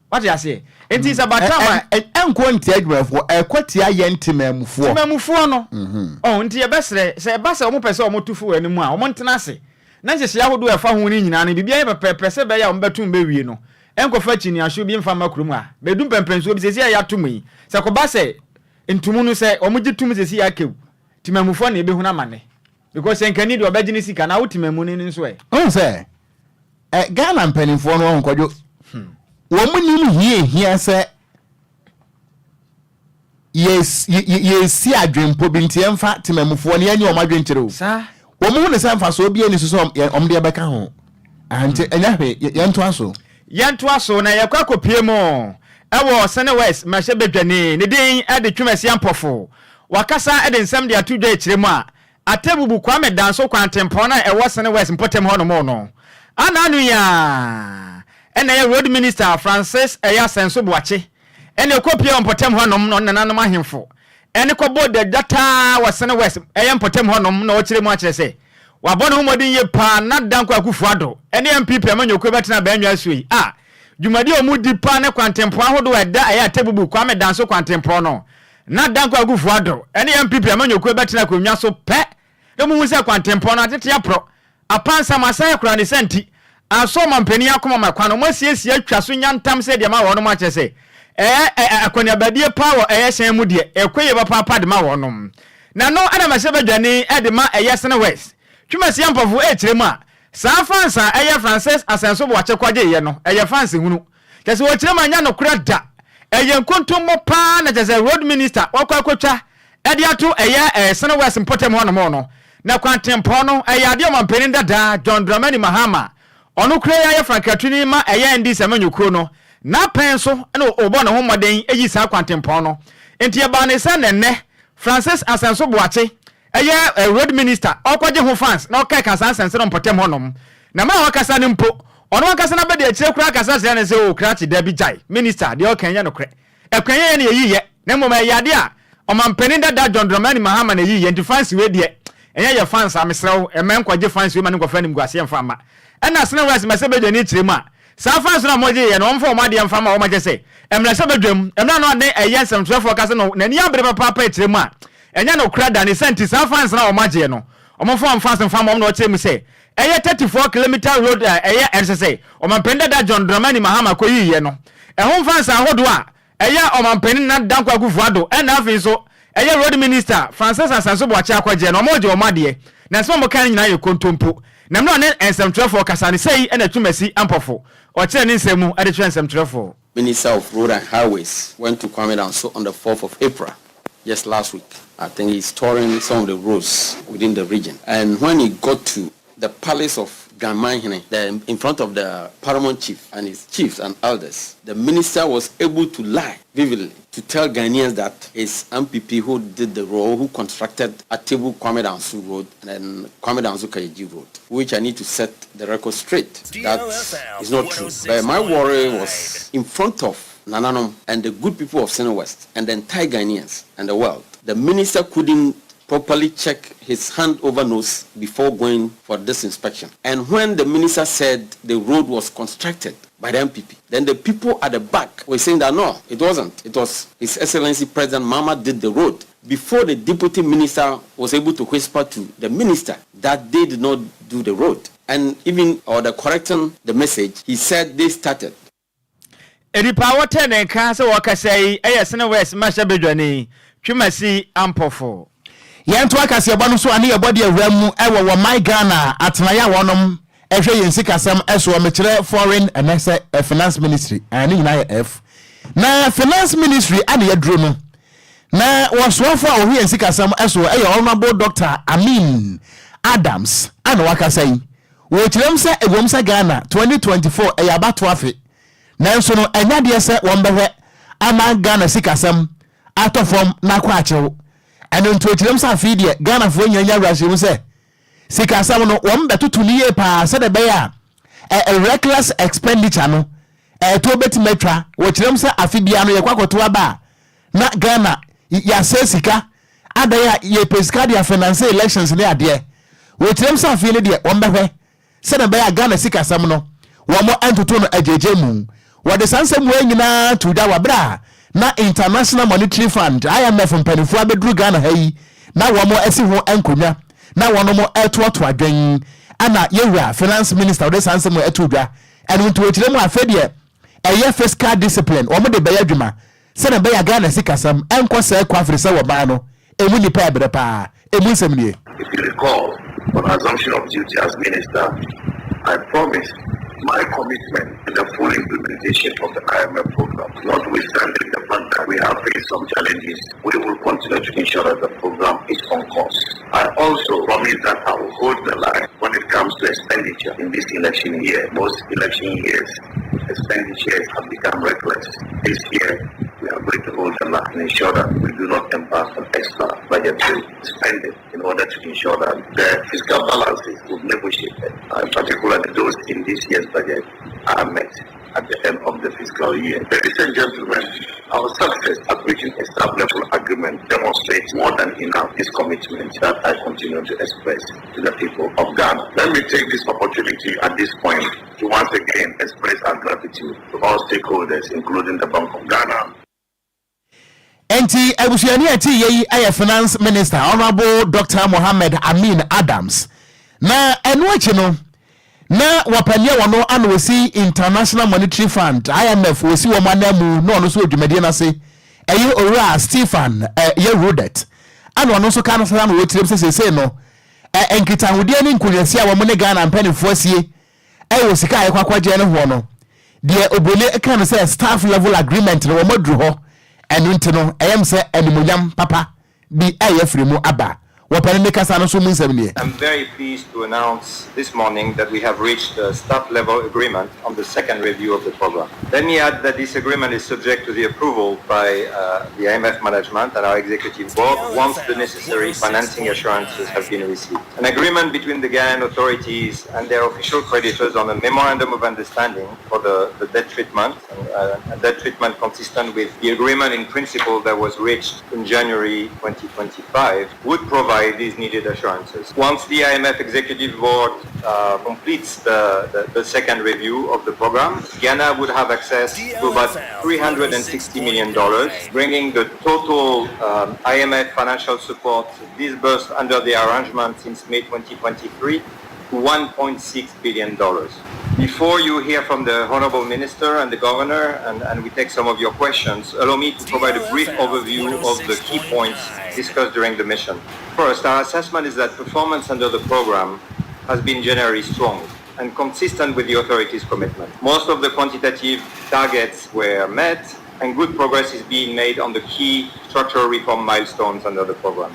what you say it is about time enko ntia adwumayefo ekwatia ye ntimamufo no nti ye besre se ba se omo pese omo tufu ani mu a omo ntena se na nhyehyɛ ahodo ɛfa ho ni nyina no bibia pɛpɛpɛ sɛ bɛyɛ a ɔmbɛtum bɛwie no enkofa chini ahwo bi mfa makrom a bedum pɛmpɛnso bi sesi ya tom yi sɛ kɔba sɛ ntumu no sɛ ɔmugye tum sesi ya kew timamufo na ebehuna mane because enkani de obɛgye ne sika na wotimamu ne nso ɛ on sɛ Ghana mpanimfo no Kwadwo wo munim hie sɛ yes adwempo bi ntie mfa timamufo ne yanyi o madwenkyere o sa wo mu ne sanfa so obi ani so omde bɛka ho ante enya hwe yento aso na yakwa kopie mo ewo Sene West mahye bedwane ne din ade twemasi ampofo wakasa ade nsam de atudwa ekire mu a atebubu kwame danso kwantempo na ewo Sene West mpotem ho no mo no ananu ya ena ye road minister Francis eya senso boache ene kopie mpotem ho no nananom ahemfo ene kobo de data wa Sene West eya mpotem ho no na o kire mu a kire se wabone ho modin ye pa na danko akufuado ene MPP amanyokwe betena banwa asui dwumadi omudi pa ne kwantempo ahodo eda eya atebubu kwame danso kwantempo no na danko akufuado ene MPP amanyokwe betena konwa so pe emu se kwantempo no atete apro apansa masai kura ne senti aso mampani akoma makwano masiesie atwa so nyantam se de ma wono ma kyese akoniabadie power eya hyen mu de ekwaye papa de ma wonom na no ana mahye badwane ede ma eya Sene West twemasi ampofo ekire mu a saa fansa eya Francis asenso bo ache kwaje ye no eya fansa hunu kyese wo kire ma nya no kura da eya nkontommo pa na kyese road minister wakwa ede ato eya Sene West mpotem ho no mo no na kwantempo no eya de omampeni dada John Dramani Mahama ono kure ya frankatuni ma eya ndi samanyukro no na penso na obo no homoden eyi saa kwantempo no enti e ba ne sa nenne Francis asenso bo ache eya road minister okwaje ho fans na okai kasa asense no mpotem honom na ma wakasa ne mpo ono wakasa na bede akire kura kasa se na se o krachi da bi jai minister de okanya no kre ekwanye ne yeyiye na mmom eyade a omampeni dada John Dramani Mahama na yeyiye enti fans we de enye ye fans amesrew emenkwaje fans we ma ne nkwafa nim guase mfa ma ena Sene West masebedwe ni kire mu a saa fans na moje ye no mfa omade mfa ma o ma je se emra sebedwem emra no ne eyensem 12 kasa no na ni abre papa kire mu a enya no kura da ne senti saa fans na omaje no omfo fans mfa ma no kire mu se eye 34 km road eye ensese omampenda da John Dramani Mahama ko yiye no ehon fans ahodo a eye omampeni na danko akufuado ena afi so eye road minister Francis asanso bo achi akwaje no omoje omade na nso mo kan nyina ye kontompo na mno ne ensem 12 kasa ne sei ena twemasi ampofo o kire ne nsemu ade twa ensem 12. Minister of Road and Highways went to Kwame Danso on the 4th of April, just last week. I think he's touring some of the roads within the region. And when he got to the palace of Ghanaian, in front of the paramount chief and his chiefs and elders, the minister was able to lie vividly to tell Ghanaians that his MPP who did the road, who constructed Atebu Kwame Danso Road and then Kwame Danso Kayeji Road, which I need to set the record straight. That is not true. But my worry was in front of Nananom and the good people of Sene West and the entire Ghanaians and the world. The minister couldn't properly check his hand over nose before going for this inspection. And when the minister said the road was constructed by the MPP, then the people at the back were saying that no, it wasn't. It was His Excellency President Mama did the road. Before the deputy minister was able to whisper to the minister that they did not do the road. And even, or the correcting the message, he said they started. Edipa wote ne ka se wakasai eya Sene West mahye bedwane twemasi ampofo yento akase ebo so ane yebode awramu ewo wo my Ghana atenaya wonom ehwe yensikasem eso mekire foreign and finance ministry ani nyina f na finance ministry ane yaduro no na wasofo a wo yensikasem eso honorable Dr. Amin Adams ane wakasai wo kirem se ewom Ghana 2024 eyabato afi nanso no enya de se wombehwe ama Ghana sikasem atofom na kwa achewo eno ntotirem sa fi de Ghana fo nyanya wrashe se sikasem no wombetoto niye pa se de be a reckless expenditure no to beti metwa wo kirem se afibia no ye kwakoto aba na Ghana ya se sika adaya ye pesika dia finance elections ne ade wo kirem sa fi ne de wombehwe se de be a Ghana sikasem no wo mo entoto no ajeje mu what the sansem we nyina to da wabra na International Monetary Fund IMF mpanifo abedru Ghana hayi na wo mo asi ho enkonya na wono mo etoto adwen ana yewura finance minister de sanse mo etudwa enu nto ochire mu afedie eye fiscal discipline omo de beya dwuma se na beya Ghana sikasam enko se kwa afrese wo ba no emu nipa ebere pa emu nsem. If you recall, on assumption of duty as minister, I promised my commitment to the full implementation of the IMF program. Notwithstanding the fact that we have faced some challenges, we will continue to ensure that the program is on course. I also promise that I will hold the line when it comes to expenditure in this election year. Most election years, expenditures have become reckless. This year, we are going to hold the line and ensure that we do not embark on extra budgetary spending in order to ensure that the fiscal balances will be negotiated, particularly those in this year's budget, are met at the end of the fiscal year. Ladies and gentlemen, our success at reaching a staff-level agreement demonstrates more than enough this commitment that I continue to express to the people of Ghana. Let me take this opportunity at this point to once again express our gratitude to all stakeholders, including the Bank of Ghana. Enti ebusuani ati yeyi aye finance minister honorable Dr. Mohammed Amin Adams na enuachi no na wapania wano anu wesi International Monetary Fund IMF wesi wamanamu no ono so odwumade na se eyi owura Stephen ye Rudet anu ono so kan sana no wetirem se no enkita hodie ni nkunyasi a wamone Ghana mpanifo asie wo sika aye kwakwaje ne ho no de obole kan say staff level agreement no wamodru ho enu ntino eyam se animonyam papa bi ayefremu aba. I'm very pleased to announce this morning that we have reached a staff-level agreement on the second review of the program. Let me add that this agreement is subject to the approval by the IMF management and our executive board once the necessary financing assurances have been received. An agreement between the Ghanaian authorities and their official creditors on a memorandum of understanding for the debt treatment, and debt treatment consistent with the agreement in principle that was reached in January 2025 would provide these needed assurances. Once the IMF Executive Board completes the second review of the program, Ghana would have access to about $360 million, bringing the total IMF financial support disbursed under the arrangement since May 2023 to $1.6 billion. Before you hear from the Honorable Minister and the Governor and we take some of your questions, allow me to provide a brief overview of the key points discussed during the mission. First, our assessment is that performance under the program has been generally strong and consistent with the authorities' commitment. Most of the quantitative targets were met and good progress is being made on the key structural reform milestones under the program.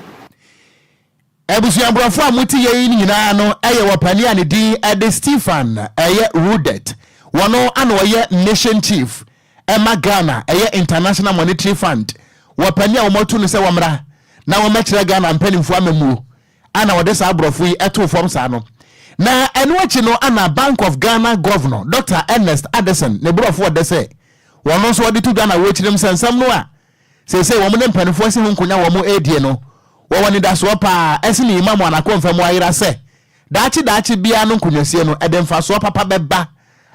Ebusuambrafo amuti ye nyina no eye wapani ani di ede Stephen eye Rudet wono ano ye nation chief Emma Ghana eye International Monetary Fund wapani a womotu no se wamra na womekire Ghana mpanimfo amamu ana wode sa abrofo yi eto form sa no na enu achi no ana Bank of Ghana Governor Dr. Ernest Addison ne brofo de se wono so wode tu Ghana wo chirem sensam no a se wo mo ne mpanimfo se hunkunya wo mo edie no wawani daso pa esini imam anakonfa mu ayira se dachi bia no nkunyasie no edemfa so papa beba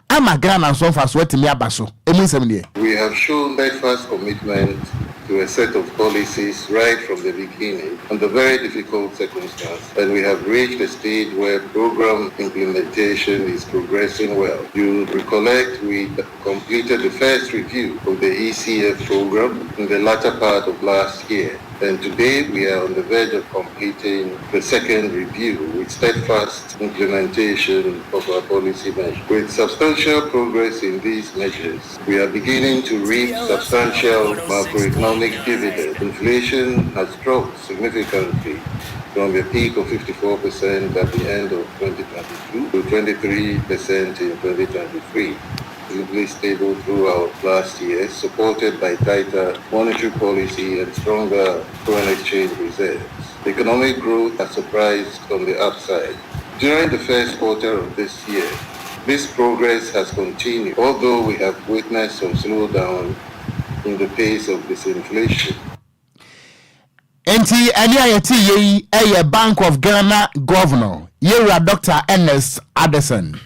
ama Ghana so mfa so atimi abaso emunsem ne. We have shown steadfast commitment to a set of policies right from the beginning under very difficult circumstances, and we have reached a stage where program implementation is progressing well. You recollect we completed the first review of the ECF program in the latter part of last year. And today we are on the verge of completing the second review with steadfast implementation of our policy measures. With substantial progress in these measures, we are beginning to reap substantial macroeconomic dividends. Inflation has dropped significantly from a peak of 54% at the end of 2022 to 23% in 2023. Relatively stable throughout last year, supported by tighter monetary policy and stronger foreign exchange reserves. Economic growth has surprised on the upside. During the first quarter of this year, this progress has continued, although we have witnessed some slowdown in the pace of disinflation. Enti ayeti ye Bank of Ghana Governor, Yera Dr. Ernest Addison.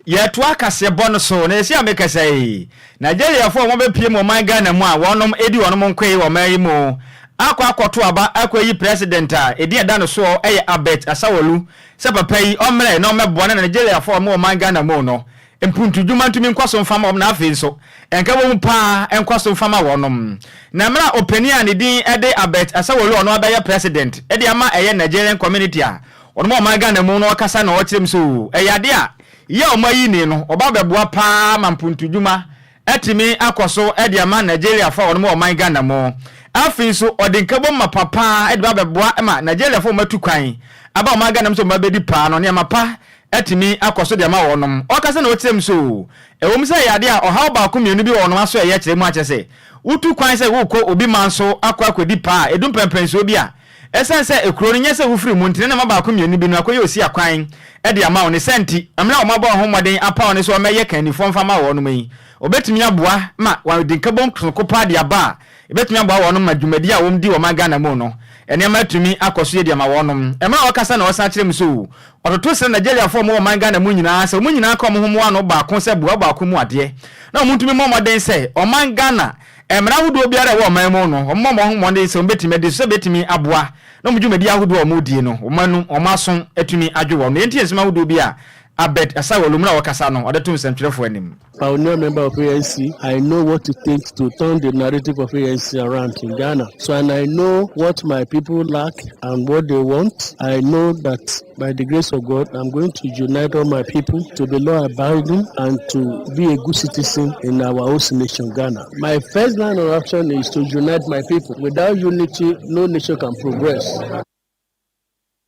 Yetwa kase bonuso na esi ameka say Nigeria fo won be pie mo man Ghana mu a wonom edi wonom nkwe wo man yi mu akwakoto aba akwayi president a edi ada no so Abet Asawolu se papa yi omre na omebo na Nigeria for mo man Ghana mo no empuntu dwuma ntumi nkwaso mfama om na afi so enka bo pa enkwaso mfama wonom na mra opinion ne din ede Abet Asawolu ono abeye president ede ama eye Nigerian community a ono mo man Ghana mo no okasa na okyerem so eyade a ye omayi ni no oba beboa pa mampuntu dwuma etimi akoso ede ama Nigeria for ono mo man Ghana mo afi so odinkabo mapapa ede ba beboa ma Nigeria for matu kwan aba ma Ghana so mabedi pa no ne mapa etimi akoso de ma wonom okase na otirem so ewom se yade a ohaw ba ko mienu bi wonom aso eye kyerem akese utu kwan se wo ko obi manso akwakodi pa edum pempenso bi a esense ekuro nye se hufiri mu ntine na ma ba ko mienu bi no akoye osi akwan ede ama woni senti amna o ma ba homoden apa woni so meye kanifo mfa ma wonom yi obetimi aboa ma wadinkabo ko pa de aba ebetimi aboa wonom madwumadi a wom di wo ma Ghana mu no ene matumi akoso ye de ma wonom e ma okasa na osa kyerem so ototo se Nigeria for mo man Ghana mu nyina se mu nyina ka mo homo ano ba ko se boa ba ko mu ade na mo ntumi mo moden se o man Ghana emra hudo biara wo man mu no o mo mo homo se betimi de so betimi aboa na mo dwumadi ahudo o mo die no o manu o mason etumi adwo wo no enti ensema hudo bia Abet Asawolu mra wakasa no odetum sentwerefo anim. Pioneer member of ANC, I know what it takes to turn the narrative of ANC around in Ghana. So, and I know what my people lack and what they want. I know that by the grace of God, I'm going to unite all my people to be law-abiding and to be a good citizen in our host nation, Ghana. My first line of action is to unite my people. Without unity, no nation can progress.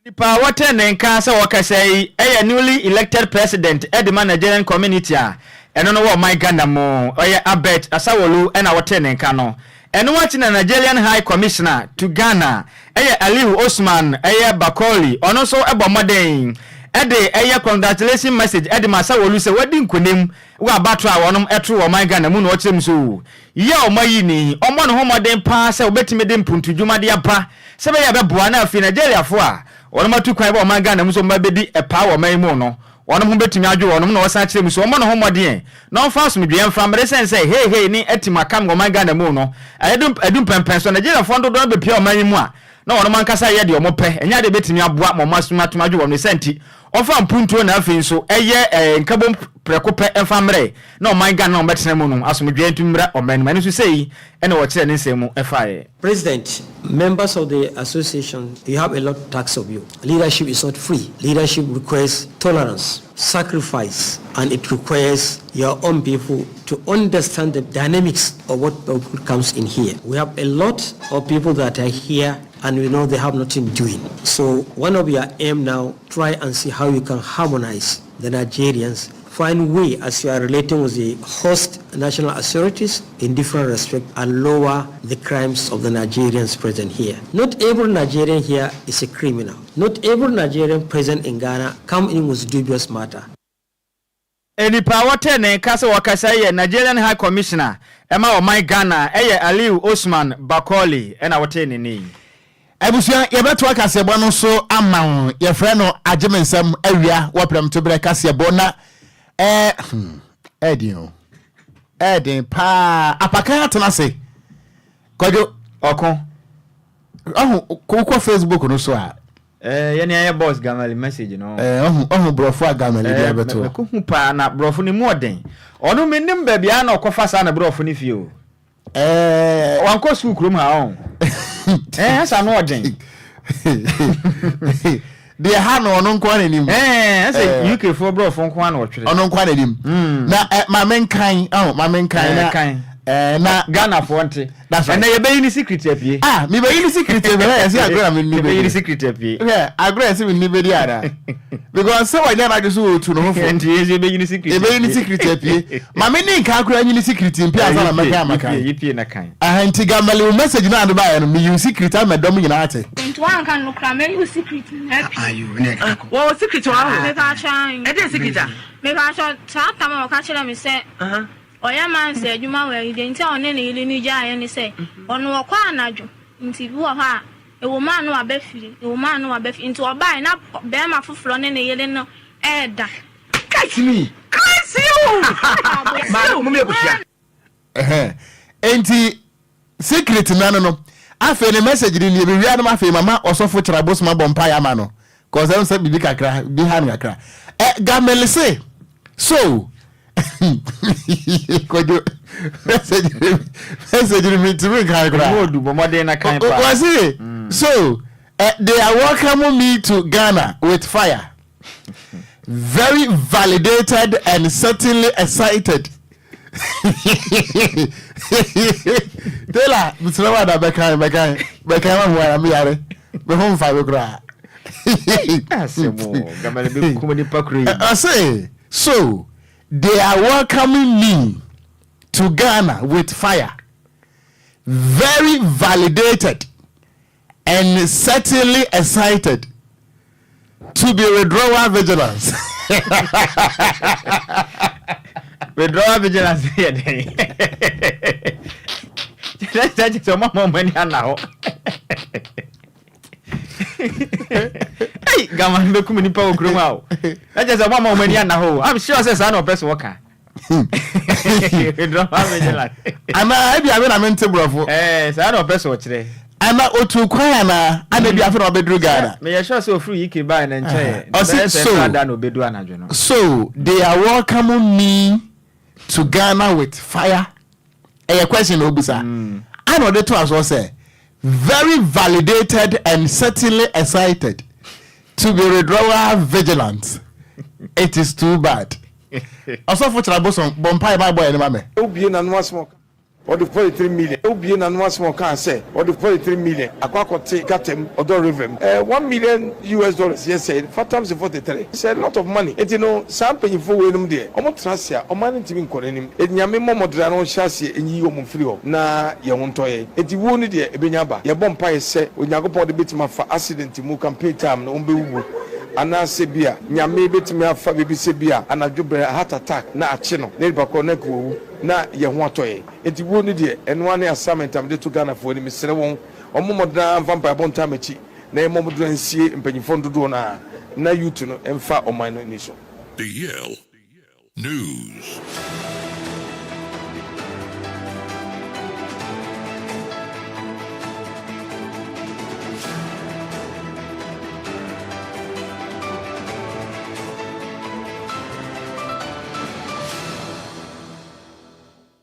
Nipa wate nenka se wakasai eye newly elected president Edema Nigerian community a eno no wo my Ghana mo oye Abet Asawolu ena wate nenka no eno wati na Nigerian High Commissioner to Ghana eye Aliu Osman eye Bakoli ono so ebo moden ede eye congratulation message Edema Asawolu se wadi nkonem wa batwa wonom etro wo my Ghana mu no okyem so ye omayi ni omo no homoden pa se obetime de mpuntu dwuma de aba se be ya beboa na afi Nigeria fo a wonom atu kwan ba o man Ghana mu so mbabedi epa wo man mu no wonom ho betumi adwo wonom na wosa kyerem so omo no homode no fa so medwe mfa mre sense hey ni etima kam wo man Ghana mu no edum pempen so Nigeria fo ndo do be pia o man mu a na wonom ankasa ye de omope enya de betumi aboa mo masuma tomadwo wo no senti ofa mpuntuo na afi so eye nkabom prekope emfa mre na o man Ghana o betena mu no asomdwe ntumra o man mani so sei ene wo kyere ne nsemu efae. President, members of the association, you have a lot to ask of you. Leadership is not free. Leadership requires tolerance, sacrifice, and it requires your own people to understand the dynamics of what comes in here. We have a lot of people that are here and we know they have nothing doing. So one of your aim now, try and see how you can harmonize the Nigerians, find way as you are relating with the host national authorities in different respects and lower the crimes of the Nigerians present here. Not every Nigerian here is a criminal. Not every Nigerian present in Ghana come in with dubious matter. Eni pawate ne kase wakasa ye Nigerian High Commissioner ema o my Ghana eye Aliu Osman Bakoli ena wote ni Ebusia yebeto akase bo no so ama ye frɛ no agemensam awia wopram to bre kase bo na Edin pa apaka atena se Kwadwo Okon ko Facebook no so a ye ne aye boss gamali message no brofo agamali dia beto ko hu pa na brofo ni mu oden ono menim ba bia na okofa sa na brofo ni fie o wanko school krom ha on asa no oden de ha no ono nkwa na nim say UK for brofo nkwa na otwere ono nkwa na nim na mamenkan na Ghana for nti that's right. And you be in secret apie me be in secret e be say agora me ni be in secret apie agora say me ni be dia because so why never just to no for and you be in secret e be in secret apie ma me ni nka akora ni secret mpi asa na maka yipie na kan anti gamale message na ado ba no me use secret am dom nyina ate nti wan kan no kra me use secret ayu ne wo secret wa me ka chan e dey secret me ka chan ta ma ka chere me say oya man say adwuma wa ide nti one ne ile ni ja aye ni say ono wo kwa anadwo nti bi wo ha e wo man no abafiri nti obai na be ma foforo ne ile no da catch you ma mo me kusia enti secret na no afi ne message ni e be wi anam afi mama osofo Kyerabo Sammy bompa ya ma no cause dem say bibi kakra bi han kakra gamele say so Kwadwo message me to me kakra modu bomode na kan pa was it so they are welcoming me to Ghana with fire. Very validated and certainly excited. Tela, Mr. da bekan mo ya mi yare. Be home fa be kra. I say, so they are welcoming me to Ghana with fire. Very validated and certainly excited to be withdrawal vigilance. Withdrawal vigilance here. Let's take some more money now. Hey, Gaman, look me power groom out. That's just a one more money now. I'm sure says I know best worker. Withdrawal vigilance. I'm a bro. Yes, I know best watch today. I'm not otu kwaya na ana bi afro bedru Ghana. Me sure so free you can buy na nche. So they are welcoming me to Ghana with fire. A question obisa. I know the two as well say very validated and certainly excited to be withdrawal vigilant. It is too bad. Also for Kyerabo Sammy bompa ba boy ni ma me. Obi na no smoke. Or the 43 million. Obi na no small can say. Or the 43 million. Akwakote Gatem Odo River. $1 million yes said 4 times 43. It's a lot of money. And you know, some paying for them there. Omo trasia, o man ntimi nkorenim. E nyame momodra no hyase enyi omum free ho. Na ye wontoye. Enti wo ni de ebenyaba. Ye bompa ye se Onyankopon de betima fa accident mu campaign time no ombewu. Ana sebia nyame betimi afa bebi sebia anadwobre heart attack na ache no. Ne bako na kuwu. Na ye ho atoye enti wo ni de eno ane assignment am de to Ghana for ni mesere won omomodra vampire bon tamachi na ye momodra nsie mpanyifo dodo na youth no emfa oman no ni so DL News.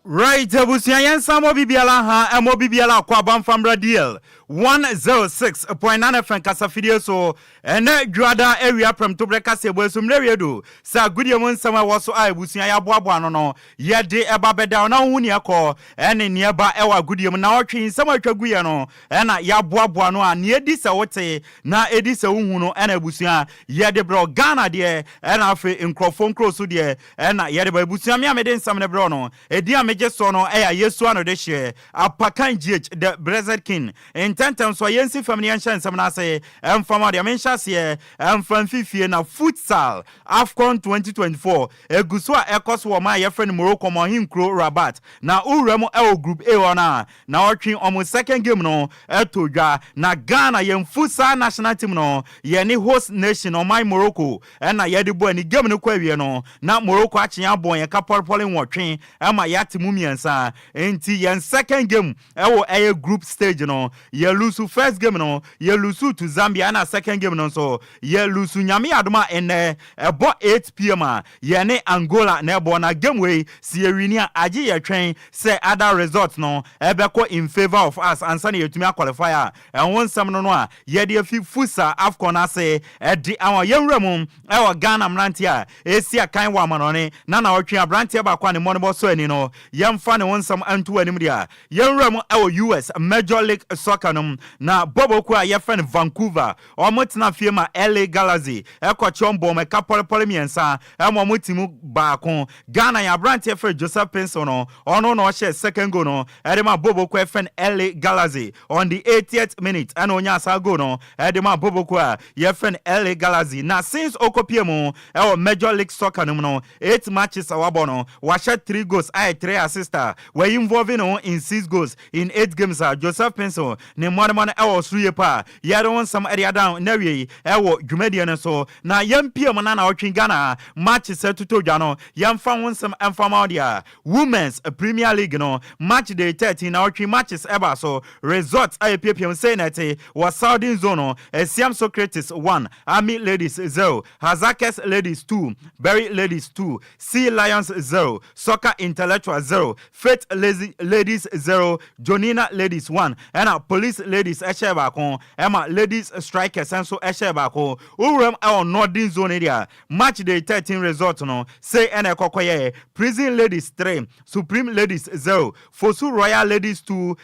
Right, abusia yensa mo bibiala ha mo bibiala kwa bamfamra DL 106.9 FM kasa video so ene dwada area from to breka se bosum redo sa gudie mo nsama woso a abusia ya boabo ano no ye de eba beda na hu ne akọ ene nieba ewa gudie mo na otwe nsama atwaguye no ena ya boabo ano a ne edi se wote na edi se hu no ena abusia ye de bro Ghana de ena afi nkrofon kroso de ena ye de abusia me amede nsam ne bro no edi ameje so no eya yesu ano de hye apakan GH the Blessed King tentem so yensi family ancient nsam na say emfama de mention se emfam fifie na futsal AFCON 2024 eguso a ekos wo ma ye friend Morocco mo hinkro Rabat na urem e group A ona na otwen omo second game no etodwa na Ghana ye futsal national team no ye ni host nation o my Morocco na ye de bo ni game no kwa wie no na Morocco achen abon ye kapolpole nwotwen e ma ya timu miensa enti ye second game e wo e group stage no ye lose first game no ye lose to Zambia na second game no so ye lose nyame adoma ene ebo 8 pm ye ne Angola na ebo na game way si ye wini agi ye twen say other results no ebeko in favor of us ansa na yetumi qualifier and one sam no a ye de fi fusa AFCON ase e di awon ye nwramu e wo Ghana mranti a esi akan wa manone na otwe abranti ba kwa ne monbo so ani no ye mfa ne one sam antu anim dia ye nwramu e wo US Major League Soccer no na bobo kwa ye fan Vancouver o motena fie ma LA Galaxy e ko chombo me kapole miensa e mo motimu baako Ghana ya brand ye fan Joseph Pinson no ono no share second goal no e de ma bobo kwa fan LA Galaxy on the 80th minute and onya sa goal no e de ma bobo kwa ye fan LA Galaxy na since okopie mu e o Major League Soccer no 8 matches awabo no wa share 3 goals ai 3 sister were involving in 6 goals in 8 games. Joseph Pencil ne mwana ewo suye pa yadon some area down newe ewo dwumadian so na yampie mo na otwen Ghana match setuto dwano yamfa wonsam emfama dia women's Premier League no match day 13 na otwen matches eba so results IPPM say na was Southern Zone Siam Socrates 1 Army Ladies 0 Hazakes Ladies 2 Berry Ladies 2 Sea Lions 0 Soccer Intellectual 0 Faith Ladies 0 Jonina Ladies 1 and Police Ladies Eshebako Emma Ladies Strikers and so Eshebako Urem our Northern Zone area match day 13 result no say ene kokoye Prison Ladies 3 Supreme Ladies 0 Fosu Royal Ladies 2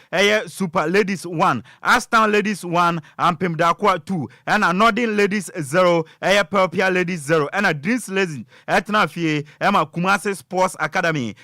Super Ladies 1 Aston Ladies 1 and Pimdakwa 2 and Northern Ladies 0 Pelpia Ladies 0 and Dreams Ladies etna fie Emma Kumasi Sports Academy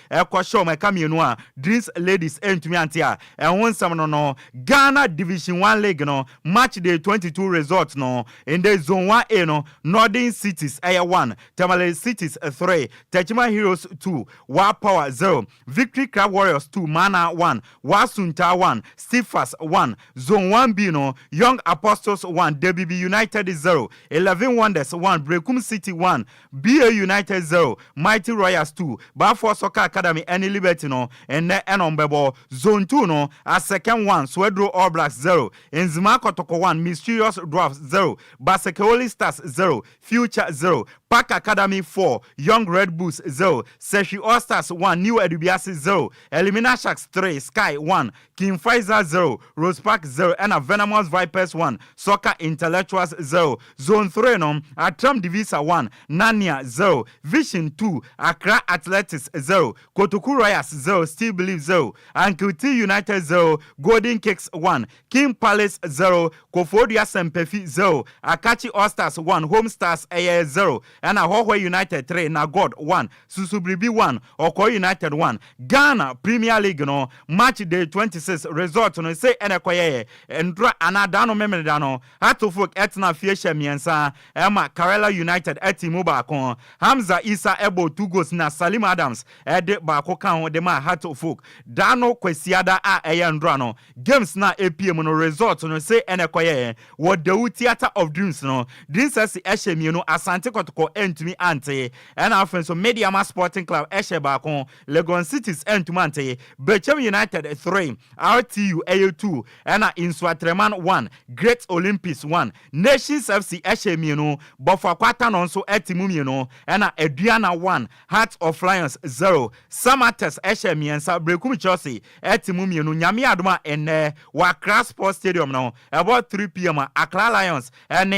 show my camionwa Dreams Ladies entumi antia and one some no Ghana Division 1 League no match day 22 results no in the zone 1A no Northern Cities 1 Tamale Cities 3 Techima Heroes 2 Wa Power 0 Victory Crab Warriors 2 Mana 1 Wasunta 1 Stephas 1 Zone 1B no Young Apostles 1 DBB United 0 11 Wonders 1 Brekum City 1 BA United 0 Mighty Royals 2 Bafor Soccer Academy any Liberty no and Enombebo Zone 2 no a second 1 Swedro All Blacks 0 Nzima Kotoko 1 Mysterious Dwarfs 0 Basekeoli Stars 0 Future 0 Park Academy 4 Young Red Bulls 0 Seshi All Stars 1 New Edubiasi 0 Elimina Sharks 3 Sky 1 King Pfizer 0 Rose Park 0 and a Venomous Vipers 1 Soccer Intellectuals 0 Zone 3 no Atram Divisa 1 Nania 0 Vision 2 Accra Athletics 0 Kotoku Royals 0 Still Believe 0 Ankuti United 0 Golden Cakes 1 King Palace 0 Kofodia Sempefi 0 Akachi All Stars 1 Home Stars 0 and Ahohwe United 3 Nagod 1 Susubribi 1 Oko United 1 Ghana Premier League no match day 26 result no say enekoye endra anadano memedano hatofok etna fiesha miensa Emma Karela United etimu baako Hamza Isa ebo 2 goals na Salim Adams ede baako kan de ma hatofok Dano Kwesiada a endra no games na APM no result no say enekoye wo the Theater of Dreams no Dreams as ehye no Asante Kotoko entumi ante and Afenso Media Sporting Club ehye baako Legon Cities entumi ante Bechem United 3 RTU AU2 and Inswatreman 1 Great Olympics 1 Nations FC ehye no Bofo Kwata no so etimu no and Adriana 1 Heart of Lions 0 Samates ehye miensa Brekum Chelsea etimu no Nyame adoma enne Wakra Sports Stadium no about 3 p.m. Accra Lions and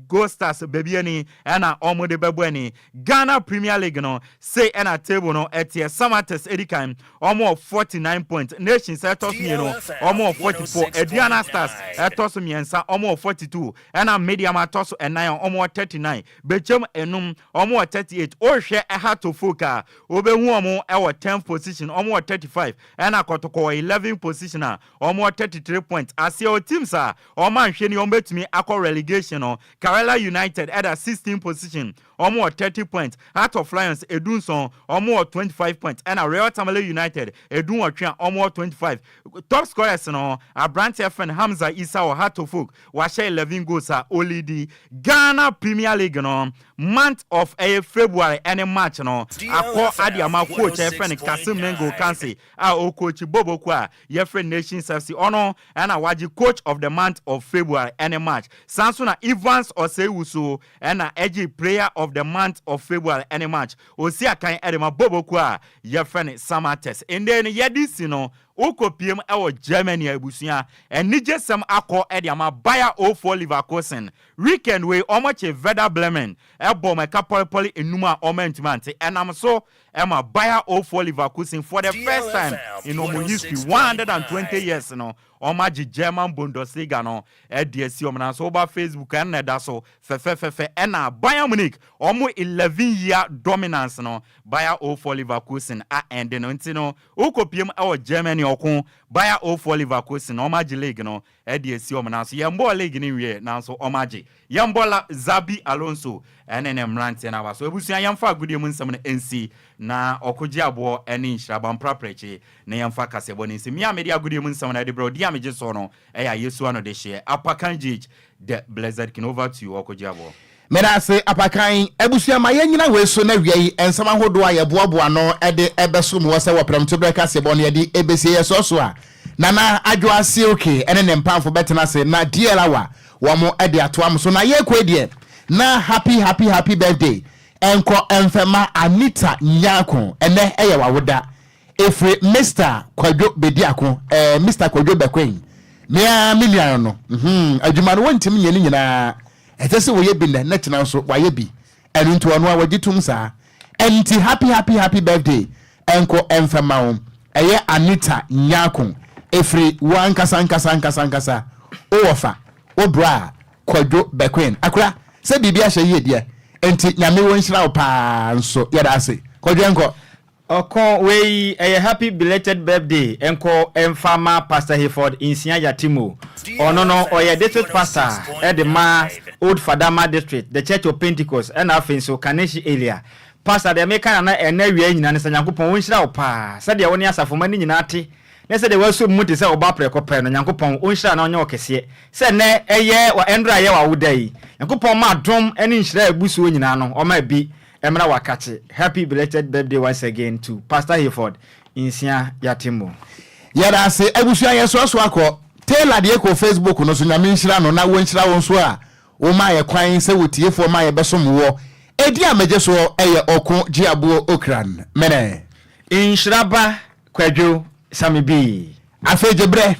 Go Stars baby any and Omode Bebueni Ghana Premier League no say and a table no etie Samates Edikan almost 49 points Nations etos me no almost 44 Ediana Stars etos miensa almost 42 and a Media Matos and 9 almost 39 Bechem enum almost 38 or share a hat to Fuka Obe Womo our 10th position almost 35 and a Kotoko 11 positioner almost 33 points as your teams are or man sheni ombet me akọ relegation no Karela United at a 16th position almost 30 points Heart of Lions Edunson almost 25 points and a Real Tamale United Edun Ocran almost 25 top scorers no Abrante friend Hamza Isa or Heart of Folk washe 11 goals Olidi Ghana Premier League no month of February any match no akọ adiama coach friend Kasim Mengo Kansi o coach Bobo Kwa your friend Nations FC ono and a waji coach of the month of February any match Sansuna Evans or Sewuso and a edgy player of the month of February any match Osia kan edema Bobo Kwa your friend Samates and then yedis no Oko PM our Germany ebusia and nije some akọ ediama Bayer 04 Leverkusen weekend we omoche Veda Bremen ebo meka poli enuma omentmante and I'm so Emma Bayer 04 Leverkusen for the first time in our history 120 years no omaji German Bundesliga no DSC omna so over Facebook and that so fe and Bayern Munich omo 11-year dominance no Bayer 04 Leverkusen and no ntino Oko PM our Germany okun Bayer 04 Leverkusen no Omaji League no edi esi omnaso yembo league ni wie nanso Omaji yembola Zabi Alonso NNM rant na wa so ebusuan yemfa agudie mu nsem na NC na Okogyeabour Nhyiraba mprapreche na yemfa kasebo ni nsi mia media agudie mu nsem na de bro dia meje so no eya Yesu ano de share Apakan the Blessed kin over to you Okogyeabour. Mena se Apakan ebusuan ma yanyina we so na wiei ensama hodo a yeboaboa no ede ebeso mu wose wo premto breka sebo no yedi ebesi yeso a nana adwo ase okay ene ne mpamfo betena se na DLFM wo mo ede atoam so na ye kwedie na happy birthday enko emfema Anita Nyako ene eye wawoda efre Mr. Kwadwo Bediako Mr. Kwadwo Bekwen mea million no adwuma no wontim nyeni nyina etese wo ye bi na netina so wa ye bi enu nto ono a wagitum sa enti happy birthday enko emfema wo eye Anita Nyako efre wan kasa owofa obra Kwadwo Bekwen akura se bibia hye ye dia enti nyame won hira wo pa nso yeda ase Kwadwo enko Okon we a happy belated birthday enko emfama Pastor Hayford Insia Yatimo no oye district pastor at the Old Fadama district the Church of Pentecost and afin Kaneshi area pastor the American na enewie nyina ne Nyankopon won hira wo pa se de woni asafoma ni nyina ate ne se de waso muti se oba prekopɛ no Nyankopon won hira na onye okese se ne eye wa endra ye wa wodai Nyankopon ma dom ene nhira abusu nyina no o ma bi Emra Wakachi, happy belated birthday once again to Pastor Hayford Insia Yatimo. Yada se ebusuan yeso so akọ Taylor de ko Facebook no so nyame nhira no na won nhira won so a wo ma ye kwan se wotiefo ma ye besom wo edi ameje so eye Okogyeabour Ocran mene Nhyiraba Kwadwo Sammy B afejebre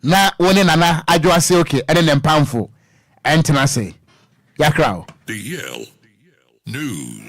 na woni nana adwo ase okay ene ne mpamfo entena se yakrao DL News.